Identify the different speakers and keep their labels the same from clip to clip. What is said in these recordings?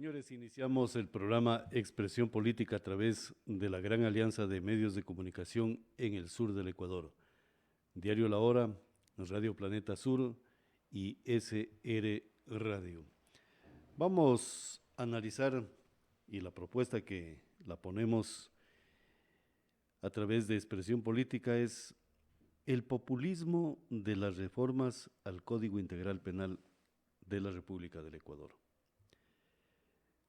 Speaker 1: Señores, iniciamos el programa Expresión Política a través de la Gran Alianza de Medios de Comunicación en el sur del Ecuador. Diario La Hora, Radio Planeta Sur y SR Radio. Vamos a analizar, y la propuesta que la ponemos a través de Expresión Política es el populismo de las reformas al Código Integral Penal de la República del Ecuador,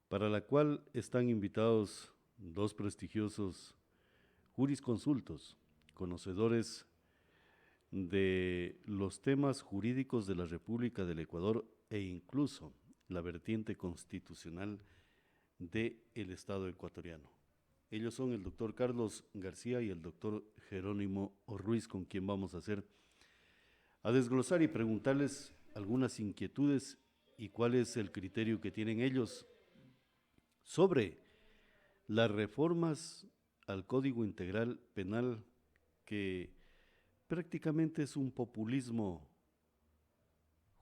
Speaker 1: para la cual están invitados dos prestigiosos jurisconsultos, conocedores de los temas jurídicos de la República del Ecuador e incluso la vertiente constitucional del Estado ecuatoriano. Ellos son el doctor Carlos García y el doctor Jerónimo Ruiz, con quien vamos a desglosar y preguntarles algunas inquietudes y cuál es el criterio que tienen ellos sobre las reformas al Código Integral Penal, que prácticamente es un populismo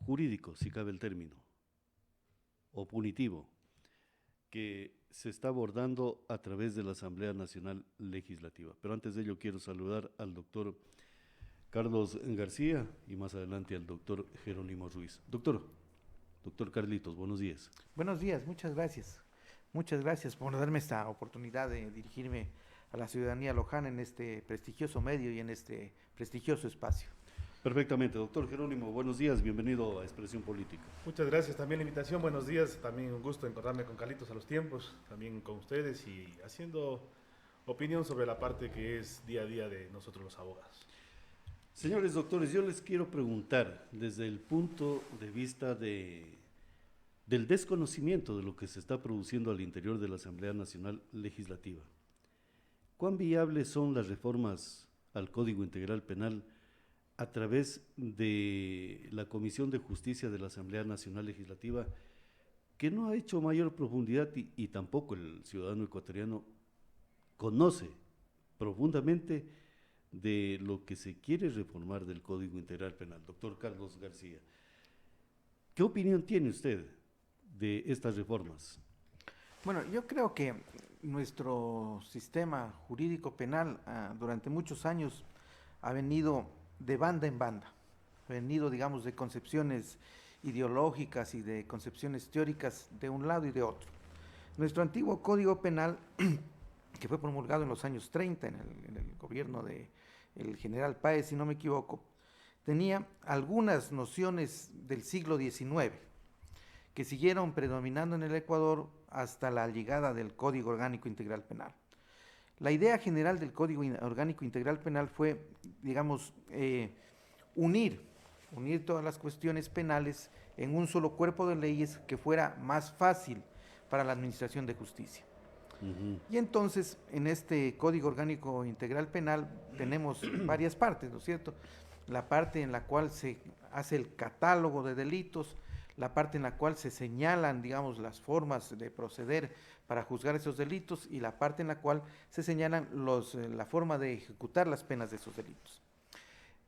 Speaker 1: jurídico, si cabe el término, o punitivo, que se está abordando a través de la Asamblea Nacional Legislativa. Pero antes de ello quiero saludar al doctor Carlos García y más adelante al doctor Jerónimo Ruiz. Doctor Carlitos, buenos días.
Speaker 2: Buenos días, muchas gracias. Muchas gracias por darme esta oportunidad de dirigirme a la ciudadanía lojana en este prestigioso medio y en este prestigioso espacio.
Speaker 1: Perfectamente. Doctor Jerónimo, buenos días, bienvenido a Expresión Política.
Speaker 3: Muchas gracias también la invitación, buenos días, también un gusto encontrarme con Carlitos a los tiempos, también con ustedes y haciendo opinión sobre la parte que es día a día de nosotros los abogados.
Speaker 1: Señores doctores, yo les quiero preguntar desde el punto de vista del desconocimiento de lo que se está produciendo al interior de la Asamblea Nacional Legislativa. ¿Cuán viables son las reformas al Código Integral Penal a través de la Comisión de Justicia de la Asamblea Nacional Legislativa, que no ha hecho mayor profundidad y tampoco el ciudadano ecuatoriano conoce profundamente de lo que se quiere reformar del Código Integral Penal? Doctor Carlos García, ¿qué opinión tiene usted de estas reformas?
Speaker 2: Bueno, yo creo que nuestro sistema jurídico penal durante muchos años ha venido de banda en banda, ha venido, digamos, de concepciones ideológicas y de concepciones teóricas de un lado y de otro. Nuestro antiguo Código Penal, que fue promulgado en los años 30 en el gobierno del general Páez, si no me equivoco, tenía algunas nociones del siglo XIX, que siguieron predominando en el Ecuador hasta la llegada del Código Orgánico Integral Penal. La idea general del Código Orgánico Integral Penal fue, digamos, unir todas las cuestiones penales en un solo cuerpo de leyes que fuera más fácil para la administración de justicia. Y entonces, en este Código Orgánico Integral Penal tenemos varias partes, ¿no es cierto? La parte en la cual se hace el catálogo de delitos, la parte en la cual se señalan, digamos, las formas de proceder para juzgar esos delitos y la parte en la cual se señalan la forma de ejecutar las penas de esos delitos.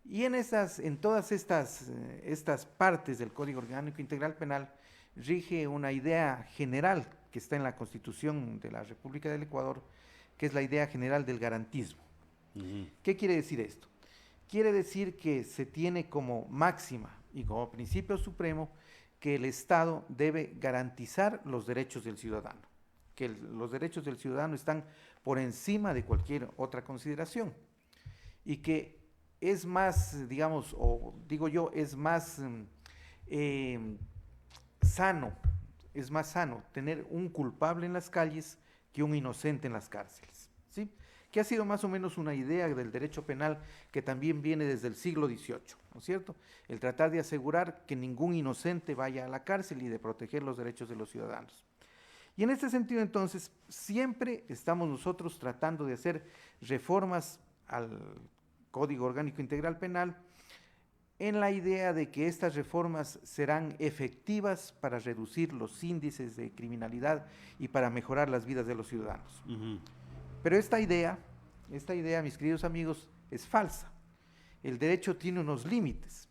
Speaker 2: Y en todas estas partes del Código Orgánico Integral Penal rige una idea general que está en la Constitución de la República del Ecuador, que es la idea general del garantismo. ¿Qué quiere decir esto? Quiere decir que se tiene como máxima y como principio supremo que el Estado debe garantizar los derechos del ciudadano, que los derechos del ciudadano están por encima de cualquier otra consideración y que es más, digamos, o digo yo, es más sano tener un culpable en las calles que un inocente en las cárceles, ¿sí? Que ha sido más o menos una idea del derecho penal que también viene desde el siglo XVIII, ¿no es cierto? El tratar de asegurar que ningún inocente vaya a la cárcel y de proteger los derechos de los ciudadanos. Y en este sentido, entonces, siempre estamos nosotros tratando de hacer reformas al Código Orgánico Integral Penal en la idea de que estas reformas serán efectivas para reducir los índices de criminalidad y para mejorar las vidas de los ciudadanos. Pero esta idea, mis queridos amigos, es falsa. El derecho tiene unos límites.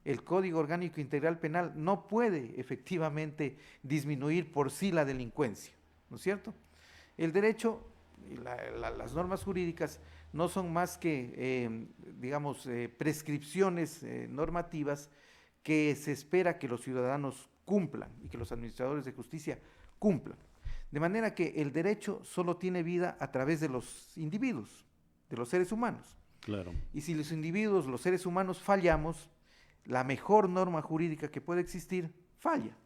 Speaker 2: el Código Orgánico Integral Penal no puede efectivamente disminuir por sí la delincuencia, ¿no es cierto? El derecho, las normas jurídicas no son más que, digamos, prescripciones normativas que se espera que los ciudadanos cumplan y que los administradores de justicia cumplan. De manera que el derecho solo tiene vida a través de los individuos, de los seres humanos.
Speaker 1: Claro.
Speaker 2: Y si los individuos, los seres humanos fallamos, la mejor norma jurídica que puede existir falla.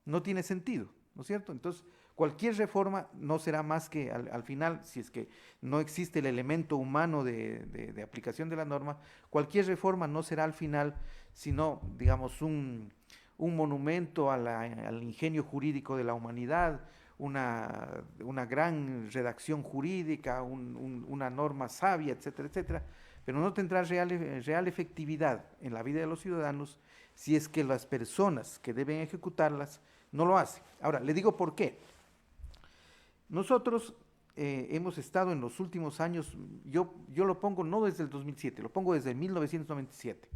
Speaker 2: No tiene sentido, ¿no es cierto? Entonces, cualquier reforma no será más que al final, si es que no existe el elemento humano de aplicación de la norma, cualquier reforma no será al final sino, digamos, un monumento al ingenio jurídico de la humanidad, una gran redacción jurídica, una norma sabia, etcétera, etcétera, pero no tendrá real efectividad en la vida de los ciudadanos si es que las personas que deben ejecutarlas no lo hacen. Ahora, le digo por qué. Nosotros hemos estado en los últimos años, yo lo pongo no desde el 2007, lo pongo desde 1997,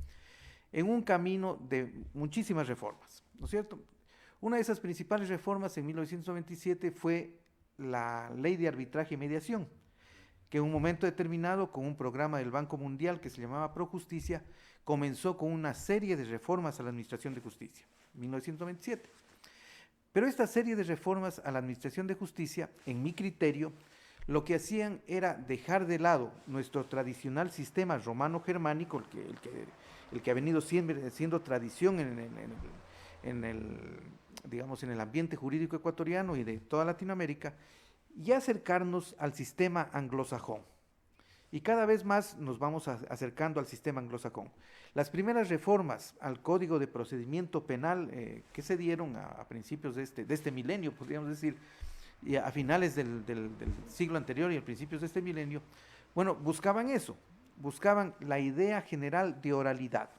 Speaker 2: en un camino de muchísimas reformas, ¿no es cierto? Una de esas principales reformas en 1997 fue la Ley de Arbitraje y Mediación, que en un momento determinado, con un programa del Banco Mundial que se llamaba Projusticia, comenzó con una serie de reformas a la Administración de Justicia, 1997. Pero esta serie de reformas a la Administración de Justicia, en mi criterio, lo que hacían era dejar de lado nuestro tradicional sistema romano-germánico, el que ha venido siendo tradición digamos, en el ambiente jurídico ecuatoriano y de toda Latinoamérica, y acercarnos al sistema anglosajón. Y cada vez más nos vamos acercando al sistema anglosajón. Las primeras reformas al Código de Procedimiento Penal que se dieron a principios de este milenio, podríamos decir, y a finales del siglo anterior y a principios de este milenio, bueno, buscaban eso, buscaban la idea general de oralidad.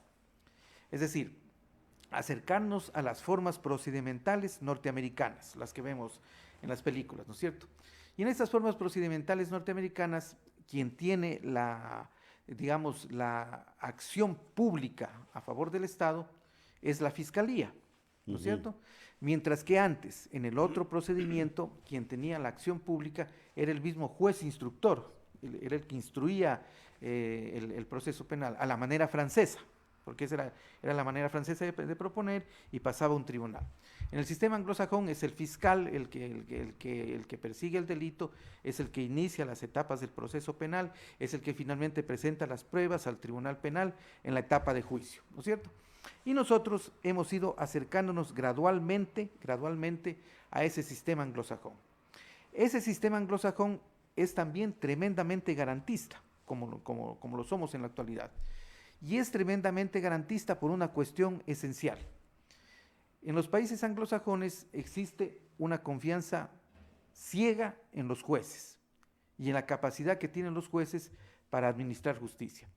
Speaker 2: Es decir, acercarnos a las formas procedimentales norteamericanas, las que vemos en las películas, ¿no es cierto? Y en estas formas procedimentales norteamericanas, quien tiene digamos, la acción pública a favor del Estado es la Fiscalía, ¿no es cierto? Mientras que antes, en el otro procedimiento, quien tenía la acción pública era el mismo juez instructor, era el que instruía el proceso penal a la manera francesa, porque esa era la manera francesa de proponer y pasaba a un tribunal. En el sistema anglosajón es el fiscal el que persigue el delito, es el que inicia las etapas del proceso penal, es el que finalmente presenta las pruebas al tribunal penal en la etapa de juicio, ¿no es cierto? Y nosotros hemos ido acercándonos gradualmente a ese sistema anglosajón. Ese sistema anglosajón es también tremendamente garantista, como lo somos en la actualidad. Y es tremendamente garantista por una cuestión esencial. En los países anglosajones existe una confianza ciega en los jueces y en la capacidad que tienen los jueces para administrar justicia.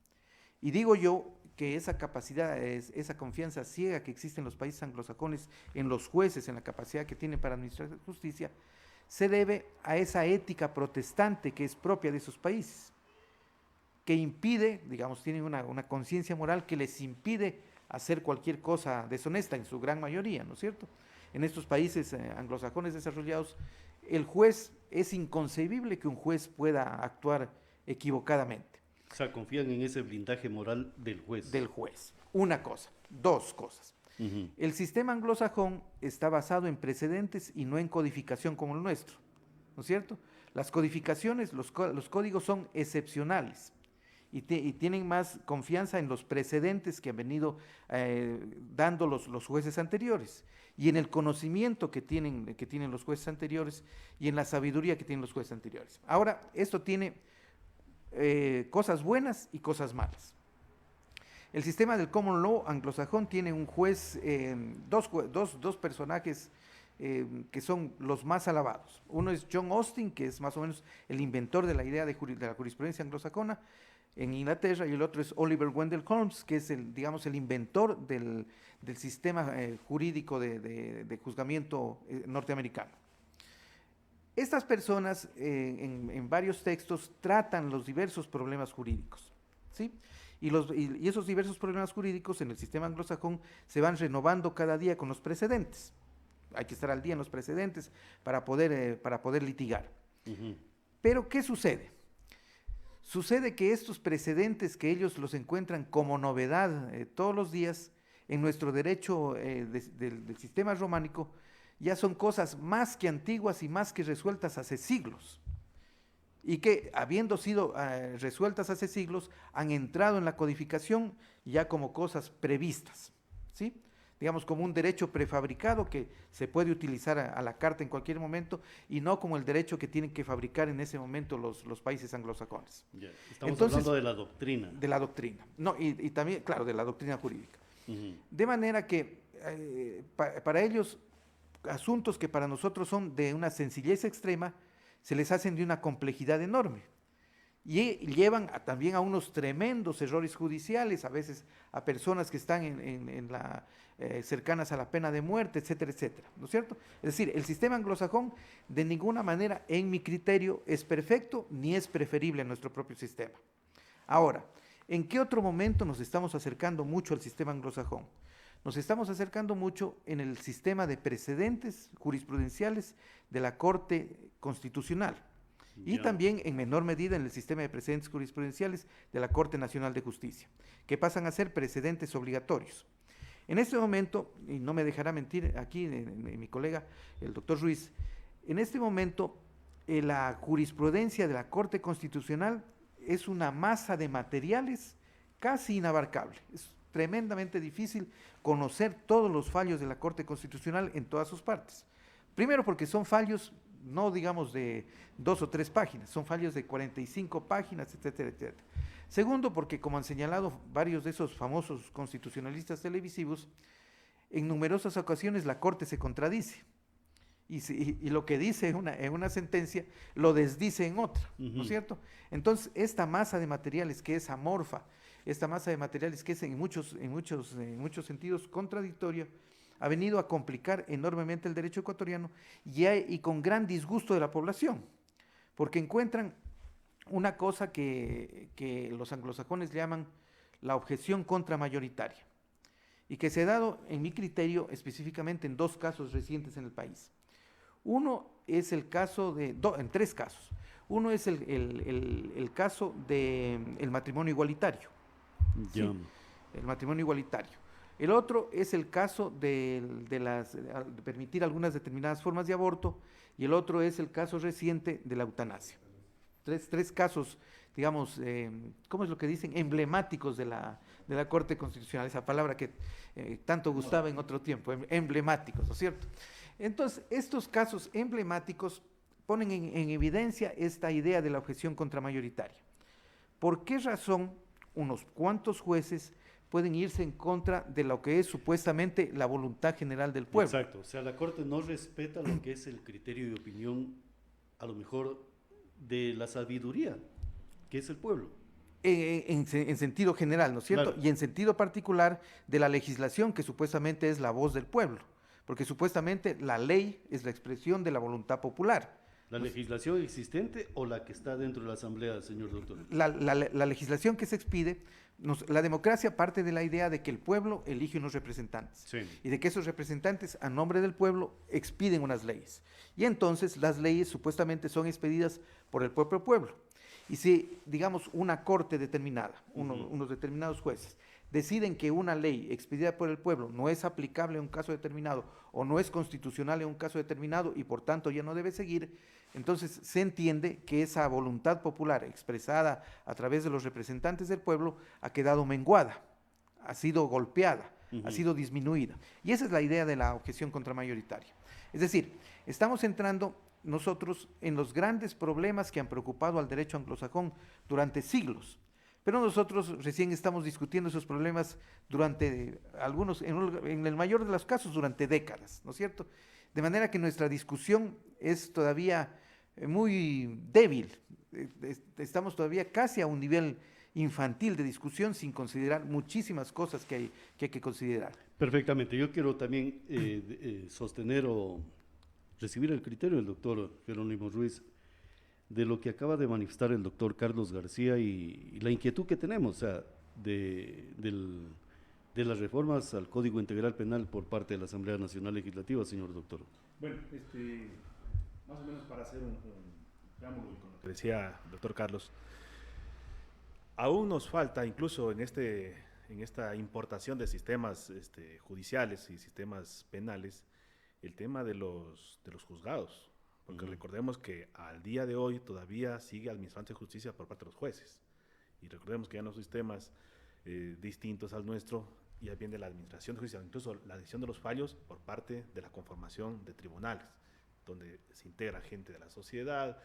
Speaker 2: Y digo yo que esa capacidad, esa confianza ciega que existe en los países anglosajones, en los jueces, en la capacidad que tienen para administrar justicia, se debe a esa ética protestante que es propia de esos países, que impide, digamos, tienen una conciencia moral que les impide hacer cualquier cosa deshonesta en su gran mayoría, ¿no es cierto? En estos países anglosajones desarrollados, el juez, es inconcebible que un juez pueda actuar equivocadamente.
Speaker 1: O sea, confían en ese blindaje moral del juez.
Speaker 2: Del juez. Una cosa. Dos cosas. El sistema anglosajón está basado en precedentes y no en codificación como el nuestro, ¿no es cierto? Las codificaciones, los códigos son excepcionales. Y tienen más confianza en los precedentes que han venido dando los jueces anteriores, y en el conocimiento que tienen los jueces anteriores, y en la sabiduría que tienen los jueces anteriores. Ahora, esto tiene cosas buenas y cosas malas. El sistema del common law anglosajón tiene un juez, dos personajes que son los más alabados. Uno es John Austin, que es más o menos el inventor de la idea de la jurisprudencia anglosajona en Inglaterra, y el otro es Oliver Wendell Holmes, que es el inventor del sistema jurídico de juzgamiento norteamericano. Estas personas en varios textos tratan los diversos problemas jurídicos, ¿sí? Y esos diversos problemas jurídicos en el sistema anglosajón se van renovando cada día con los precedentes. Hay que estar al día en los precedentes para poder litigar. Pero, ¿qué sucede? Sucede que estos precedentes que ellos los encuentran como novedad todos los días en nuestro derecho del sistema románico, ya son cosas más que antiguas y más que resueltas hace siglos. Y que, habiendo sido resueltas hace siglos, han entrado en la codificación ya como cosas previstas, ¿sí? Digamos, como un derecho prefabricado que se puede utilizar a la carta en cualquier momento, y no como el derecho que tienen que fabricar en ese momento los países anglosajones.
Speaker 1: Yeah. Estamos hablando de la doctrina.
Speaker 2: De la doctrina. No, y también, claro, de la doctrina jurídica. De manera que para ellos, asuntos que para nosotros son de una sencillez extrema, se les hacen de una complejidad enorme. Y llevan también a unos tremendos errores judiciales, a veces a personas que están cercanas a la pena de muerte, etcétera, etcétera, ¿no es cierto? Es decir, el sistema anglosajón de ninguna manera, en mi criterio, es perfecto ni es preferible a nuestro propio sistema. Ahora, ¿en qué otro momento nos estamos acercando mucho al sistema anglosajón? Nos estamos acercando mucho en el sistema de precedentes jurisprudenciales de la Corte Constitucional y también en menor medida en el sistema de precedentes jurisprudenciales de la Corte Nacional de Justicia, que pasan a ser precedentes obligatorios. En este momento, y no me dejará mentir aquí mi colega, el doctor Ruiz, en este momento la jurisprudencia de la Corte Constitucional es una masa de materiales casi inabarcable. Es tremendamente difícil conocer todos los fallos de la Corte Constitucional en todas sus partes. Primero porque son fallos, no digamos de 2 o 3 páginas, son fallos de 45 páginas, etcétera, etcétera. Segundo porque, como han señalado varios de esos famosos constitucionalistas televisivos, en numerosas ocasiones la Corte se contradice. Y lo que dice en una sentencia lo desdice en otra, ¿no es cierto? Entonces, esta masa de materiales que es amorfa, esta masa de materiales que es en muchos sentidos contradictoria, ha venido a complicar enormemente el derecho ecuatoriano y con gran disgusto de la población, porque encuentran una cosa que los anglosajones llaman la objeción contramayoritaria, y que se ha dado, en mi criterio, específicamente en 2 casos recientes en el país. Uno es el caso en 3 casos. Uno es el caso del matrimonio igualitario. ¿Sí? El matrimonio igualitario. El otro es el caso de permitir algunas determinadas formas de aborto, y el otro es el caso reciente de la eutanasia. Tres casos, digamos, ¿cómo es lo que dicen? Emblemáticos de la Corte Constitucional, esa palabra que tanto gustaba en otro tiempo, emblemáticos, ¿no es cierto? Entonces, estos casos emblemáticos ponen en evidencia esta idea de la objeción contramayoritaria. ¿Por qué razón unos cuantos jueces pueden irse en contra de lo que es supuestamente la voluntad general del pueblo?
Speaker 1: Exacto, o sea, la Corte no respeta lo que es el criterio de opinión, a lo mejor, de la sabiduría, que es el pueblo.
Speaker 2: En sentido general, ¿no es cierto?
Speaker 1: Claro.
Speaker 2: Y en sentido particular de la legislación, que supuestamente es la voz del pueblo, porque supuestamente la ley es la expresión de la voluntad popular.
Speaker 1: ¿La legislación existente o la que está dentro de la Asamblea, señor doctor?
Speaker 2: La legislación que se expide, la democracia parte de la idea de que el pueblo elige unos representantes,
Speaker 1: Sí.
Speaker 2: y de que esos representantes, a nombre del pueblo, expiden unas leyes. Y entonces las leyes supuestamente son expedidas por el propio pueblo. Y si, digamos, una corte determinada, unos determinados jueces, deciden que una ley expedida por el pueblo no es aplicable en un caso determinado o no es constitucional en un caso determinado y por tanto ya no debe seguir, entonces se entiende que esa voluntad popular expresada a través de los representantes del pueblo ha quedado menguada, ha sido golpeada, ha sido disminuida. Y esa es la idea de la objeción contramayoritaria. Es decir, estamos entrando nosotros en los grandes problemas que han preocupado al derecho anglosajón durante siglos. Pero nosotros recién estamos discutiendo esos problemas durante en el mayor de los casos, durante décadas, ¿no es cierto? De manera que nuestra discusión es todavía muy débil. Estamos todavía casi a un nivel infantil de discusión sin considerar muchísimas cosas que hay que considerar.
Speaker 1: Perfectamente. Yo quiero también sostener o recibir el criterio del doctor Jerónimo Ruiz de lo que acaba de manifestar el doctor Carlos García y la inquietud que tenemos. O sea, de las reformas al Código Integral Penal por parte de la Asamblea Nacional Legislativa, señor doctor?
Speaker 3: Bueno, más o menos para hacer un preámbulo con lo que decía el doctor Carlos, aún nos falta, incluso en esta importación de sistemas judiciales y sistemas penales, el tema de los juzgados, porque recordemos que al día de hoy todavía sigue administrando justicia por parte de los jueces, y recordemos que ya no son sistemas distintos al nuestro, ya viene la administración de justicia, incluso la decisión de los fallos por parte de la conformación de tribunales, donde se integra gente de la sociedad,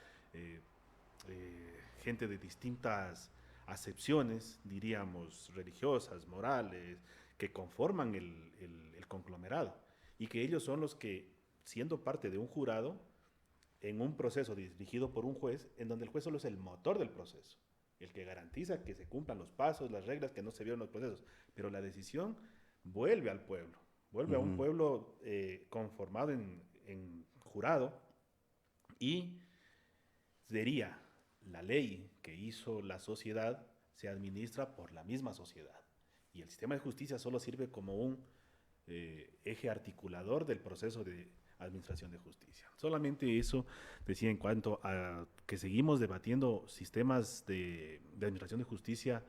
Speaker 3: gente de distintas acepciones, diríamos, religiosas, morales, que conforman el conglomerado, y que ellos son los que, siendo parte de un jurado, en un proceso dirigido por un juez, en donde el juez solo es el motor del proceso, el que garantiza que se cumplan los pasos, las reglas que no se vieron en los procesos, pero la decisión vuelve al pueblo, vuelve a un pueblo conformado en jurado, y sería la ley que hizo la sociedad se administra por la misma sociedad, y el sistema de justicia solo sirve como un eje articulador del proceso de administración de justicia. Solamente eso decía en cuanto a que seguimos debatiendo sistemas de administración de justicia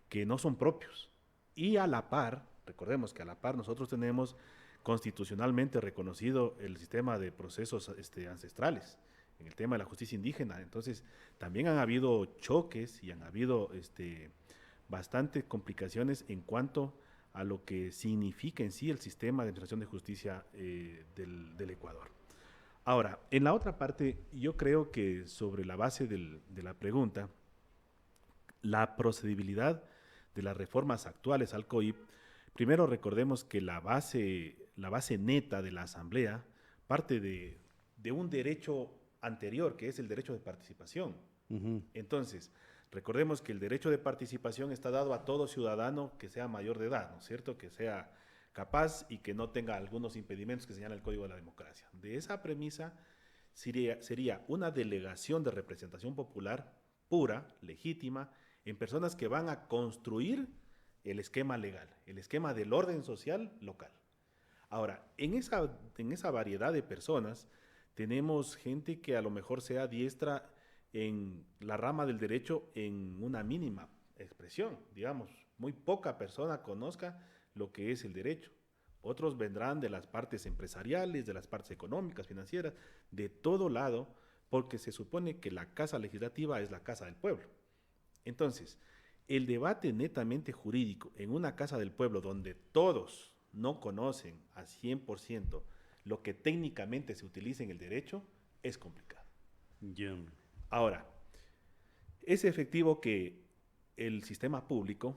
Speaker 3: que no son propios, y a la par, recordemos que a la par nosotros tenemos constitucionalmente reconocido el sistema de procesos ancestrales, en el tema de la justicia indígena. Entonces también han habido choques y han habido bastantes complicaciones en cuanto a lo que significa en sí el sistema de administración de justicia del Ecuador. Ahora, en la otra parte, yo creo que sobre la base de la pregunta, la procedibilidad de las reformas actuales al COIP, primero recordemos que la base neta de la Asamblea parte de un derecho anterior, que es el derecho de participación. Entonces, recordemos que el derecho de participación está dado a todo ciudadano que sea mayor de edad, ¿no es cierto? Que sea capaz y que no tenga algunos impedimentos que señala el Código de la Democracia. De esa premisa sería una delegación de representación popular pura, legítima, en personas que van a construir el esquema legal, el esquema del orden social local. Ahora, en esa variedad de personas tenemos gente que a lo mejor sea diestra en la rama del derecho en una mínima expresión, digamos, muy poca persona conozca lo que es el derecho. Otros vendrán de las partes empresariales, de las partes económicas, financieras, de todo lado, porque se supone que la casa legislativa es la casa del pueblo. Entonces, el debate netamente jurídico en una casa del pueblo donde todos no conocen al 100% lo que técnicamente se utiliza en el derecho, es complicado. Ahora, es efectivo que el sistema público,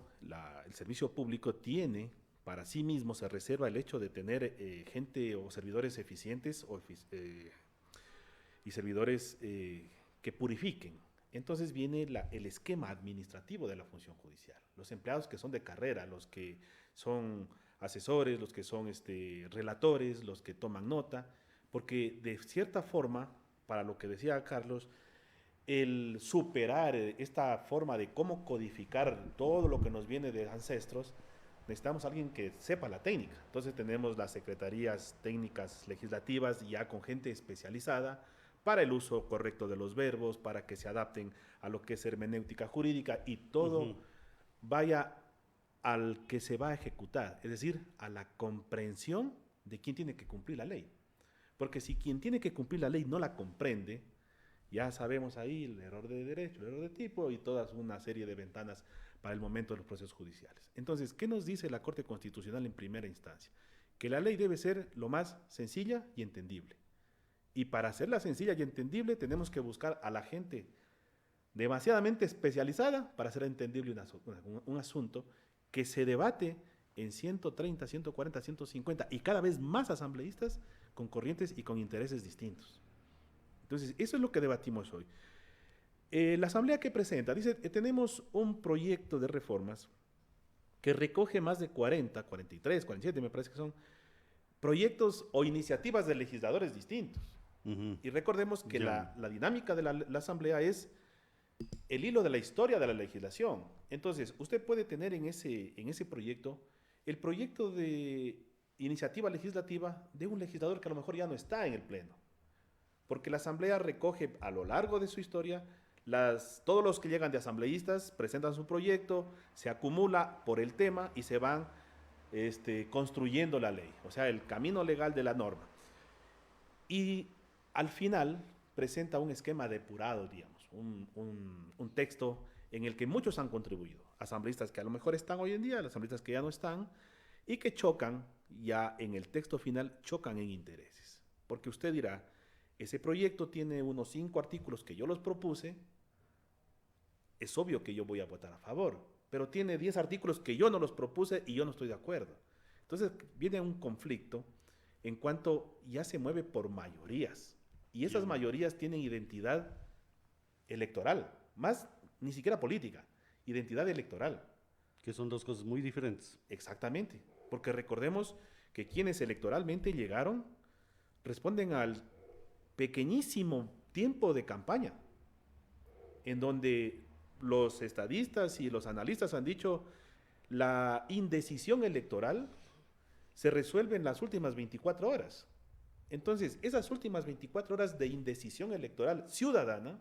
Speaker 3: el servicio público tiene para sí mismo, se reserva el hecho de tener gente o servidores eficientes y servidores que purifiquen. Entonces viene el esquema administrativo de la función judicial. Los empleados que son de carrera, los que son asesores, los que son relatores, los que toman nota, porque de cierta forma, para lo que decía Carlos, el superar esta forma de cómo codificar todo lo que nos viene de ancestros, necesitamos a alguien que sepa la técnica. Entonces tenemos las secretarías técnicas legislativas ya con gente especializada para el uso correcto de los verbos, para que se adapten a lo que es hermenéutica jurídica y todo vaya al que se va a ejecutar, es decir, a la comprensión de quién tiene que cumplir la ley. Porque si quien tiene que cumplir la ley no la comprende, ya sabemos ahí el error de derecho, el error de tipo y toda una serie de ventanas para el momento de los procesos judiciales. Entonces, ¿qué nos dice la Corte Constitucional en primera instancia? Que la ley debe ser lo más sencilla y entendible. Y para hacerla sencilla y entendible tenemos que buscar a la gente demasiadamente especializada para hacer entendible un asunto que se debate en 130, 140, 150 y cada vez más asambleístas con corrientes y con intereses distintos. Entonces, eso es lo que debatimos hoy. La Asamblea que presenta, dice, tenemos un proyecto de reformas que recoge más de 40, 43, 47, me parece que son proyectos o iniciativas de legisladores distintos. Y recordemos que la dinámica de la Asamblea es el hilo de la historia de la legislación. Entonces, usted puede tener en ese proyecto el proyecto de iniciativa legislativa de un legislador que a lo mejor ya no está en el Pleno. Porque la Asamblea recoge a lo largo de su historia, todos los que llegan de asambleístas presentan su proyecto, se acumula por el tema y se van construyendo la ley, o sea, el camino legal de la norma. Y al final presenta un esquema depurado, digamos, un texto en el que muchos han contribuido, asambleístas que a lo mejor están hoy en día, asambleístas que ya no están, y que chocan, ya en el texto final, chocan en intereses. Porque usted dirá, ese proyecto tiene unos 5 artículos que yo los propuse, es obvio que yo voy a votar a favor, pero tiene 10 artículos que yo no los propuse y yo no estoy de acuerdo. Entonces viene un conflicto en cuanto ya se mueve por mayorías, y esas mayorías tienen identidad electoral, más ni siquiera política, identidad electoral.
Speaker 1: Que son dos cosas muy diferentes.
Speaker 3: Exactamente, porque recordemos que quienes electoralmente llegaron responden al pequeñísimo tiempo de campaña, en donde los estadistas y los analistas han dicho la indecisión electoral se resuelve en las últimas 24 horas. Entonces, esas últimas 24 horas de indecisión electoral ciudadana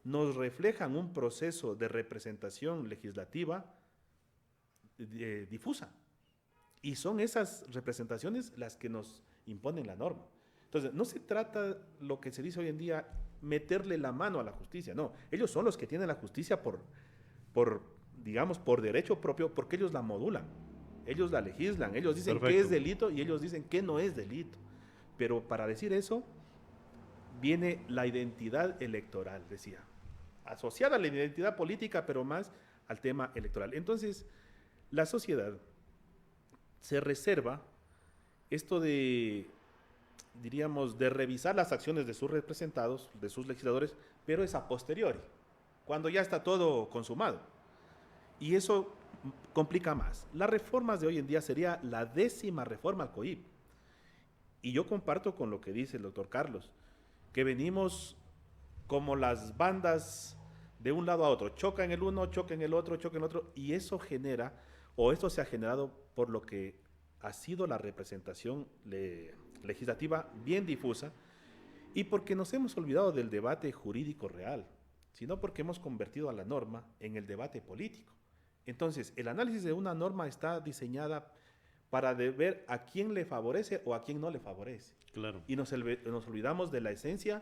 Speaker 3: nos reflejan un proceso de representación legislativa difusa. Y son esas representaciones las que nos imponen la norma. Entonces, no se trata, lo que se dice hoy en día, meterle la mano a la justicia. No, ellos son los que tienen la justicia digamos, por derecho propio, porque ellos la modulan. Ellos la legislan, ellos dicen qué es delito y ellos dicen qué no es delito. Pero para decir eso, viene la identidad electoral, decía, asociada a la identidad política, pero más al tema electoral. Entonces, la sociedad se reserva esto de, diríamos, de revisar las acciones de sus representados, de sus legisladores, pero es a posteriori, cuando ya está todo consumado. Y eso complica más. Las reformas de hoy en día sería la 10ª reforma al COIP. Y yo comparto con lo que dice el doctor Carlos, que venimos como las bandas de un lado a otro, choca en el uno, choca en el otro, choca en el otro, y eso genera, o esto se ha generado por lo que ha sido la representación legislativa bien difusa, y porque nos hemos olvidado del debate jurídico real, sino porque hemos convertido a la norma en el debate político. Entonces, el análisis de una norma está diseñada para ver a quién le favorece o a quién no le favorece.
Speaker 1: Claro.
Speaker 3: Y nos olvidamos de la esencia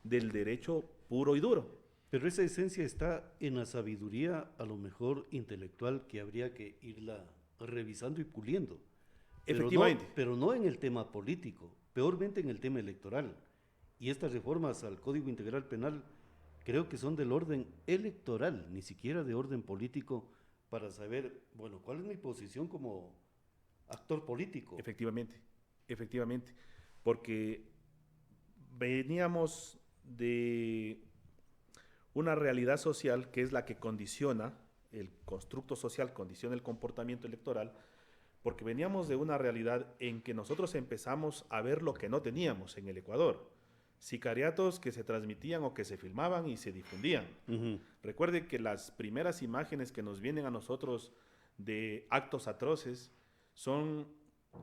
Speaker 3: del derecho puro y duro.
Speaker 1: Pero esa esencia está en la sabiduría, a lo mejor intelectual, que habría que irla revisando y puliendo.
Speaker 3: Efectivamente.
Speaker 1: Pero no en el tema político, peormente en el tema electoral. Y estas reformas al Código Integral Penal creo que son del orden electoral, ni siquiera de orden político, para saber, bueno, cuál es mi posición como actor político.
Speaker 3: Efectivamente, porque veníamos de una realidad social que es la que condiciona, el constructo social condiciona el comportamiento electoral, porque veníamos de una realidad en que nosotros empezamos a ver lo que no teníamos en el Ecuador. Sicariatos que se transmitían o que se filmaban y se difundían. Uh-huh. Recuerde que las primeras imágenes que nos vienen a nosotros de actos atroces son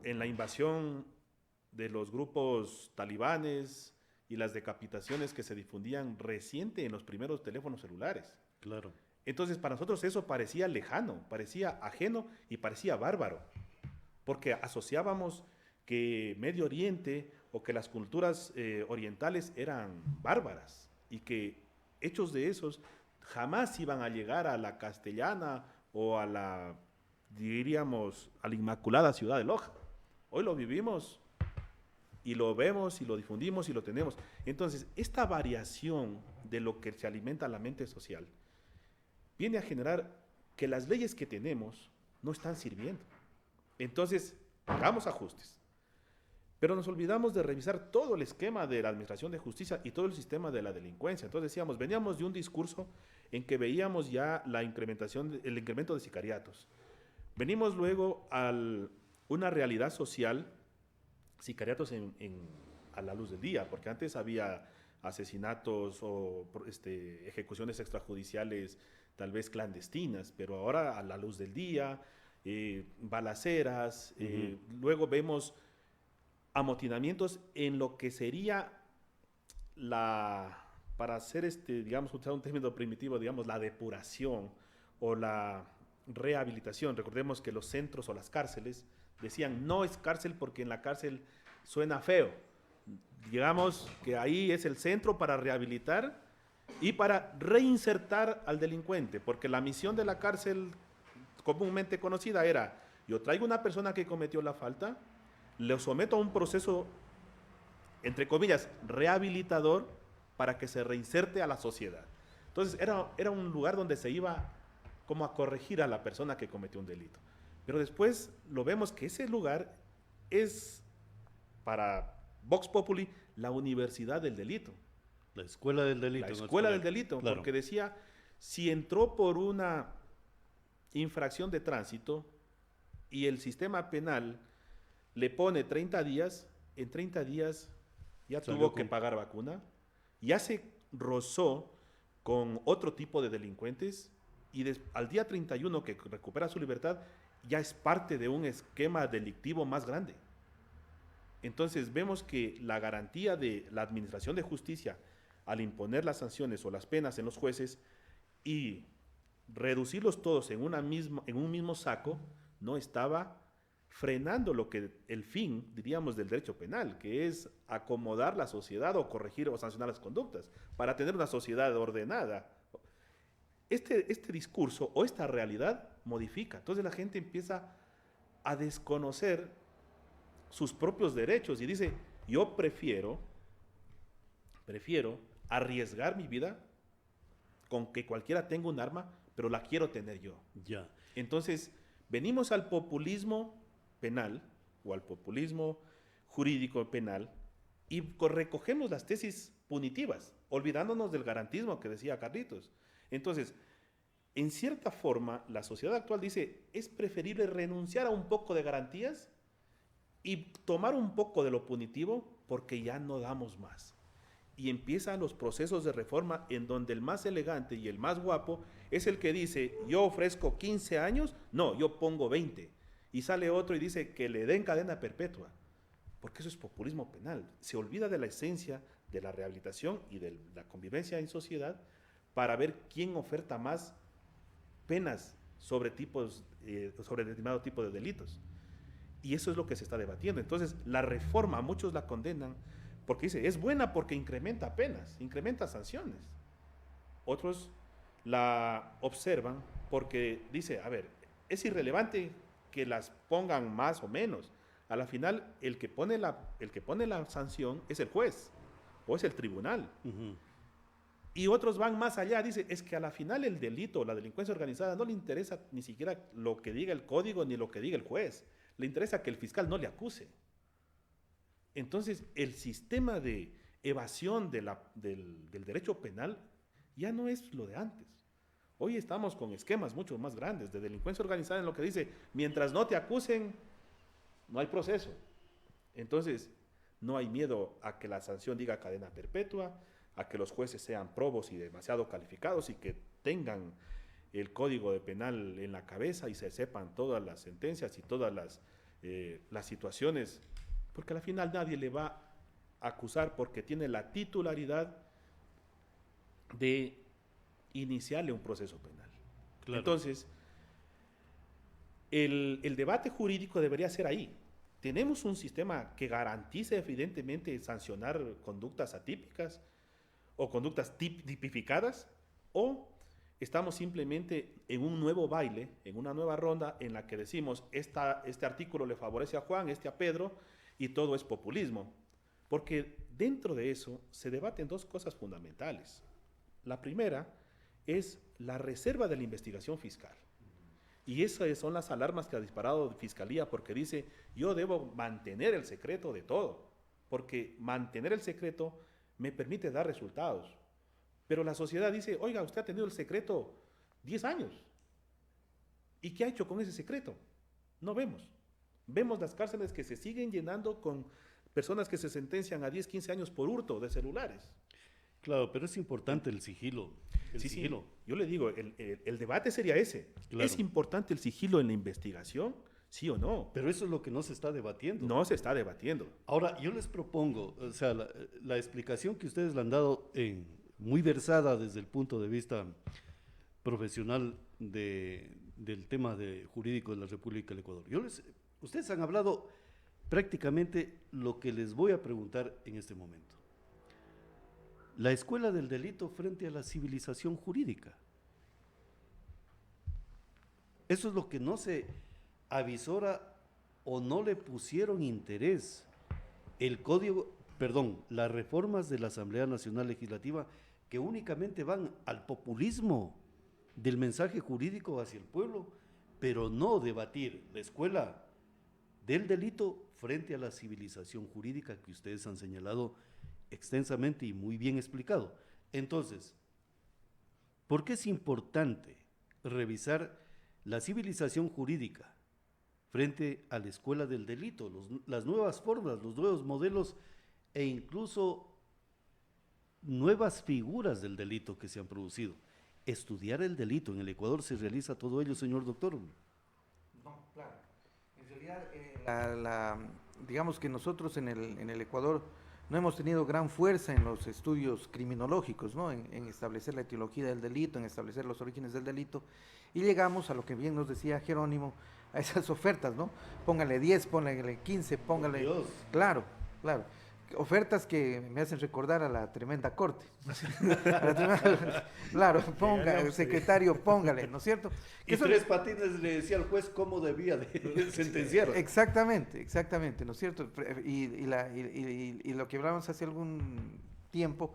Speaker 3: en la invasión de los grupos talibanes y las decapitaciones que se difundían reciente en los primeros teléfonos celulares.
Speaker 1: Claro.
Speaker 3: Entonces, para nosotros eso parecía lejano, parecía ajeno y parecía bárbaro, porque asociábamos que Medio Oriente o que las culturas orientales eran bárbaras y que hechos de esos jamás iban a llegar a la castellana o a la, diríamos, a la inmaculada ciudad de Loja. Hoy lo vivimos y lo vemos y lo difundimos y lo tenemos. Entonces, esta variación de lo que se alimenta la mente social viene a generar que las leyes que tenemos no están sirviendo. Entonces, hagamos ajustes. Pero nos olvidamos de revisar todo el esquema de la administración de justicia y todo el sistema de la delincuencia. Entonces decíamos, veníamos de un discurso en que veíamos ya el incremento de sicariatos. Venimos luego a una realidad social, sicariatos a la luz del día, porque antes había asesinatos o ejecuciones extrajudiciales tal vez clandestinas, pero ahora a la luz del día, balaceras, luego vemos amotinamientos en lo que sería para hacer digamos, usar un término primitivo, digamos, la depuración o la rehabilitación. Recordemos que los centros o las cárceles decían, no es cárcel porque en la cárcel suena feo. Digamos que ahí es el centro para rehabilitar y para reinsertar al delincuente, porque la misión de la cárcel comúnmente conocida era, yo traigo una persona que cometió la falta, le someto a un proceso, entre comillas, rehabilitador para que se reinserte a la sociedad. Entonces era un lugar donde se iba como a corregir a la persona que cometió un delito. Pero después lo vemos que ese lugar es, para Vox Populi, la universidad del delito.
Speaker 1: La escuela del delito.
Speaker 3: La escuela del delito,
Speaker 1: claro.
Speaker 3: Porque decía, si entró por una infracción de tránsito y el sistema penal le pone 30 días, en 30 días ya tuvo que pagar vacuna, ya se rozó con otro tipo de delincuentes y al día 31 que recupera su libertad ya es parte de un esquema delictivo más grande. Entonces vemos que la garantía de la administración de justicia al imponer las sanciones o las penas en los jueces y reducirlos todos en un mismo saco no estaba frenando lo que el fin, diríamos, del derecho penal, que es acomodar la sociedad o corregir o sancionar las conductas para tener una sociedad ordenada. Este discurso o esta realidad modifica. Entonces la gente empieza a desconocer sus propios derechos y dice, yo prefiero arriesgar mi vida con que cualquiera tenga un arma, pero la quiero tener yo.
Speaker 1: Ya.
Speaker 3: Entonces, venimos al populismo penal o al populismo jurídico penal y recogemos las tesis punitivas, olvidándonos del garantismo que decía Carlitos. Entonces, en cierta forma, la sociedad actual dice, es preferible renunciar a un poco de garantías y tomar un poco de lo punitivo porque ya no damos más. Y empiezan los procesos de reforma en donde el más elegante y el más guapo es el que dice, yo ofrezco 15 años, no, yo pongo 20. Y sale otro y dice que le den cadena perpetua, porque eso es populismo penal. Se olvida de la esencia de la rehabilitación y de la convivencia en sociedad para ver quién oferta más penas sobre determinado tipo de delitos. Y eso es lo que se está debatiendo. Entonces, la reforma, muchos la condenan porque dice, es buena porque incrementa penas, incrementa sanciones. Otros la observan porque dice, a ver, es irrelevante que las pongan más o menos. A la final, el que pone la sanción es el juez o es el tribunal. Y otros van más allá, dice, es que a la final el delito, la delincuencia organizada, no le interesa ni siquiera lo que diga el código ni lo que diga el juez. Le interesa que el fiscal no le acuse. Entonces, el sistema de evasión del derecho penal ya no es lo de antes. Hoy estamos con esquemas mucho más grandes de delincuencia organizada en lo que dice, mientras no te acusen, no hay proceso. Entonces, no hay miedo a que la sanción diga cadena perpetua, a que los jueces sean probos y demasiado calificados y que tengan el código de penal en la cabeza y se sepan todas las sentencias y todas las situaciones, porque al final nadie le va a acusar porque tiene la titularidad de iniciarle un proceso penal. Claro. Entonces, el debate jurídico debería ser ahí. ¿Tenemos un sistema que garantice evidentemente sancionar conductas atípicas o conductas tipificadas? ¿O estamos simplemente en un nuevo baile, en una nueva ronda en la que decimos, este artículo le favorece a Juan, este a Pedro, y todo es populismo? Porque dentro de eso se debaten dos cosas fundamentales. La primera es la reserva de la investigación fiscal. Y esas son las alarmas que ha disparado Fiscalía, porque dice, yo debo mantener el secreto de todo, porque mantener el secreto me permite dar resultados. Pero la sociedad dice, oiga, usted ha tenido el secreto 10 años. ¿Y qué ha hecho con ese secreto? No vemos. Vemos las cárceles que se siguen llenando con personas que se sentencian a 10, 15 años por hurto de celulares.
Speaker 1: Claro, pero es importante el sigilo. El
Speaker 3: Sí,
Speaker 1: sigilo.
Speaker 3: sí. Yo le digo, el debate sería ese.
Speaker 1: Claro.
Speaker 3: ¿Es importante el sigilo en la investigación? ¿Sí o no?
Speaker 1: Pero eso es lo que no se está debatiendo.
Speaker 3: No se está debatiendo.
Speaker 1: Ahora, yo les propongo, o sea, la explicación que ustedes le han dado muy versada desde el punto de vista profesional del tema jurídico de la República del Ecuador. Ustedes han hablado prácticamente lo que les voy a preguntar en este momento. La escuela del delito frente a la civilización jurídica. Eso es lo que no se avisora o no le pusieron interés. Las reformas de la Asamblea Nacional Legislativa que únicamente van al populismo del mensaje jurídico hacia el pueblo, pero no debatir la escuela del delito frente a la civilización jurídica que ustedes han señalado extensamente y muy bien explicado. Entonces, ¿por qué es importante revisar la civilización jurídica frente a la escuela del delito, las nuevas formas, los nuevos modelos e incluso nuevas figuras del delito que se han producido? Estudiar el delito en el Ecuador, ¿se realiza todo ello, señor doctor?
Speaker 2: No, claro. En realidad, digamos que nosotros en el Ecuador no hemos tenido gran fuerza en los estudios criminológicos, ¿no? En establecer la etiología del delito, en establecer los orígenes del delito, y llegamos a lo que bien nos decía Jerónimo, a esas ofertas, ¿no? Póngale 10, póngale 15, póngale...
Speaker 1: Dios.
Speaker 2: Claro, claro. Ofertas que me hacen recordar a la tremenda corte. Claro, ponga, secretario, póngale, ¿no es cierto?
Speaker 1: Y Tres Patines le decía al juez cómo debía de sentenciar.
Speaker 2: Exactamente, ¿no es cierto? Y lo que hablábamos hace algún tiempo,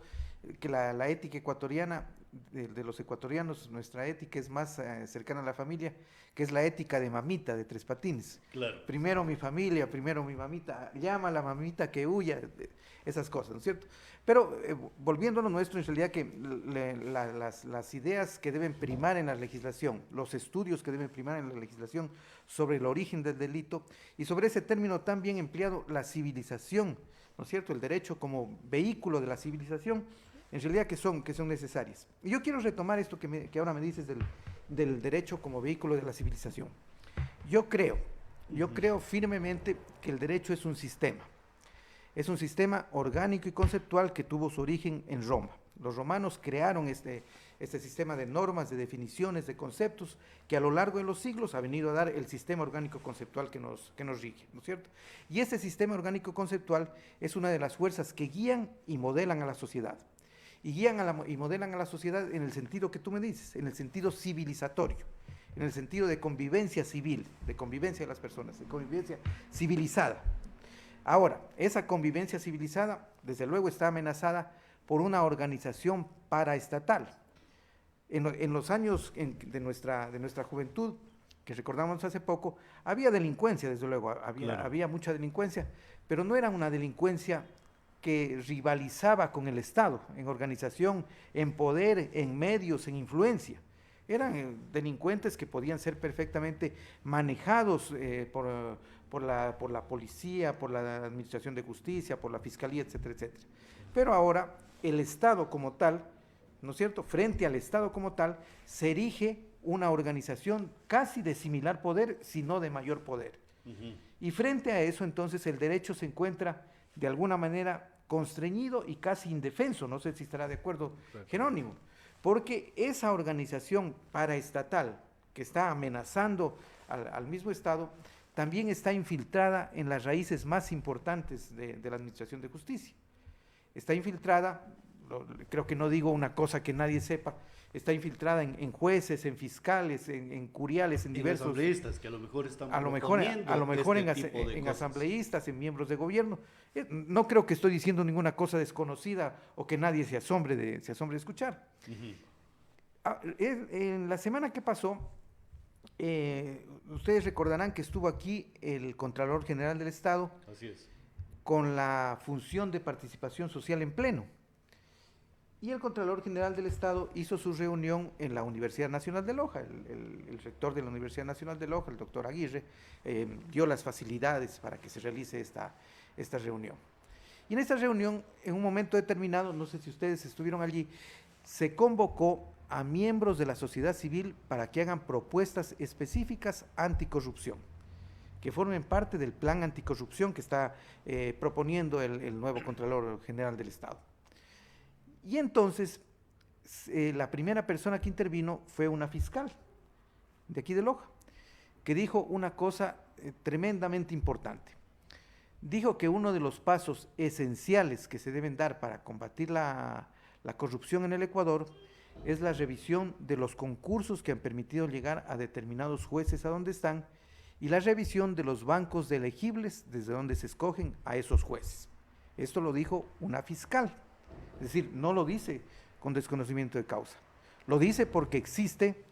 Speaker 2: que la ética ecuatoriana, de los ecuatorianos, nuestra ética es más cercana a la familia, que es la ética de mamita, de Tres Patines.
Speaker 1: Claro.
Speaker 2: Primero mi familia, primero mi mamita, llama a la mamita que huya, esas cosas, ¿no es cierto? Pero volviendo a lo nuestro, en realidad que las ideas que deben primar en la legislación, los estudios que deben primar en la legislación sobre el origen del delito y sobre ese término tan bien empleado, la civilización, ¿no es cierto? El derecho como vehículo de la civilización, en realidad que son necesarias. Y yo quiero retomar esto que ahora me dices del derecho como vehículo de la civilización. Yo creo firmemente que el derecho es un sistema orgánico y conceptual que tuvo su origen en Roma. Los romanos crearon este sistema de normas, de definiciones, de conceptos, que a lo largo de los siglos ha venido a dar el sistema orgánico conceptual que nos rige, ¿no es cierto? Y ese sistema orgánico conceptual es una de las fuerzas que guían y modelan a la sociedad. Y guían y modelan a la sociedad en el sentido que tú me dices, en el sentido civilizatorio, en el sentido de convivencia civil, de convivencia de las personas, de convivencia civilizada. Ahora, esa convivencia civilizada, desde luego, está amenazada por una organización paraestatal. En los años de nuestra juventud, que recordamos hace poco, había delincuencia, desde luego, había mucha delincuencia, pero no era una delincuencia que rivalizaba con el Estado en organización, en poder, en medios, en influencia. Eran delincuentes que podían ser perfectamente manejados por la policía, por la administración de justicia, por la fiscalía, etcétera, etcétera. Pero ahora el Estado como tal, ¿no es cierto?, frente al Estado como tal, se erige una organización casi de similar poder, si no de mayor poder. Uh-huh. Y frente a eso, entonces, el derecho se encuentra de alguna manera constreñido y casi indefenso, no sé si estará de acuerdo Jerónimo, porque esa organización paraestatal que está amenazando al mismo Estado, también está infiltrada en las raíces más importantes de la administración de justicia. Está infiltrada, creo que no digo una cosa que nadie sepa, está infiltrada en jueces, en fiscales, en curiales, en diversos...
Speaker 1: asambleístas, que a lo mejor están
Speaker 2: a lo mejor en asambleístas, en miembros de gobierno. No creo que estoy diciendo ninguna cosa desconocida o que nadie se asombre de escuchar. Uh-huh. En la semana que pasó, ustedes recordarán que estuvo aquí el Contralor General del Estado.
Speaker 1: Así es.
Speaker 2: Con la función de participación social en pleno. Y el Contralor General del Estado hizo su reunión en la Universidad Nacional de Loja. El rector de la Universidad Nacional de Loja, el doctor Aguirre, dio las facilidades para que se realice esta reunión. Y en esta reunión, en un momento determinado, no sé si ustedes estuvieron allí, se convocó a miembros de la sociedad civil para que hagan propuestas específicas anticorrupción, que formen parte del plan anticorrupción que está proponiendo el nuevo Contralor General del Estado. Y entonces, la primera persona que intervino fue una fiscal de aquí de Loja, que dijo una cosa tremendamente importante. Dijo que uno de los pasos esenciales que se deben dar para combatir la corrupción en el Ecuador es la revisión de los concursos que han permitido llegar a determinados jueces a donde están y la revisión de los bancos de elegibles desde donde se escogen a esos jueces. Esto lo dijo una fiscal, es decir, no lo dice con desconocimiento de causa. Lo dice porque existe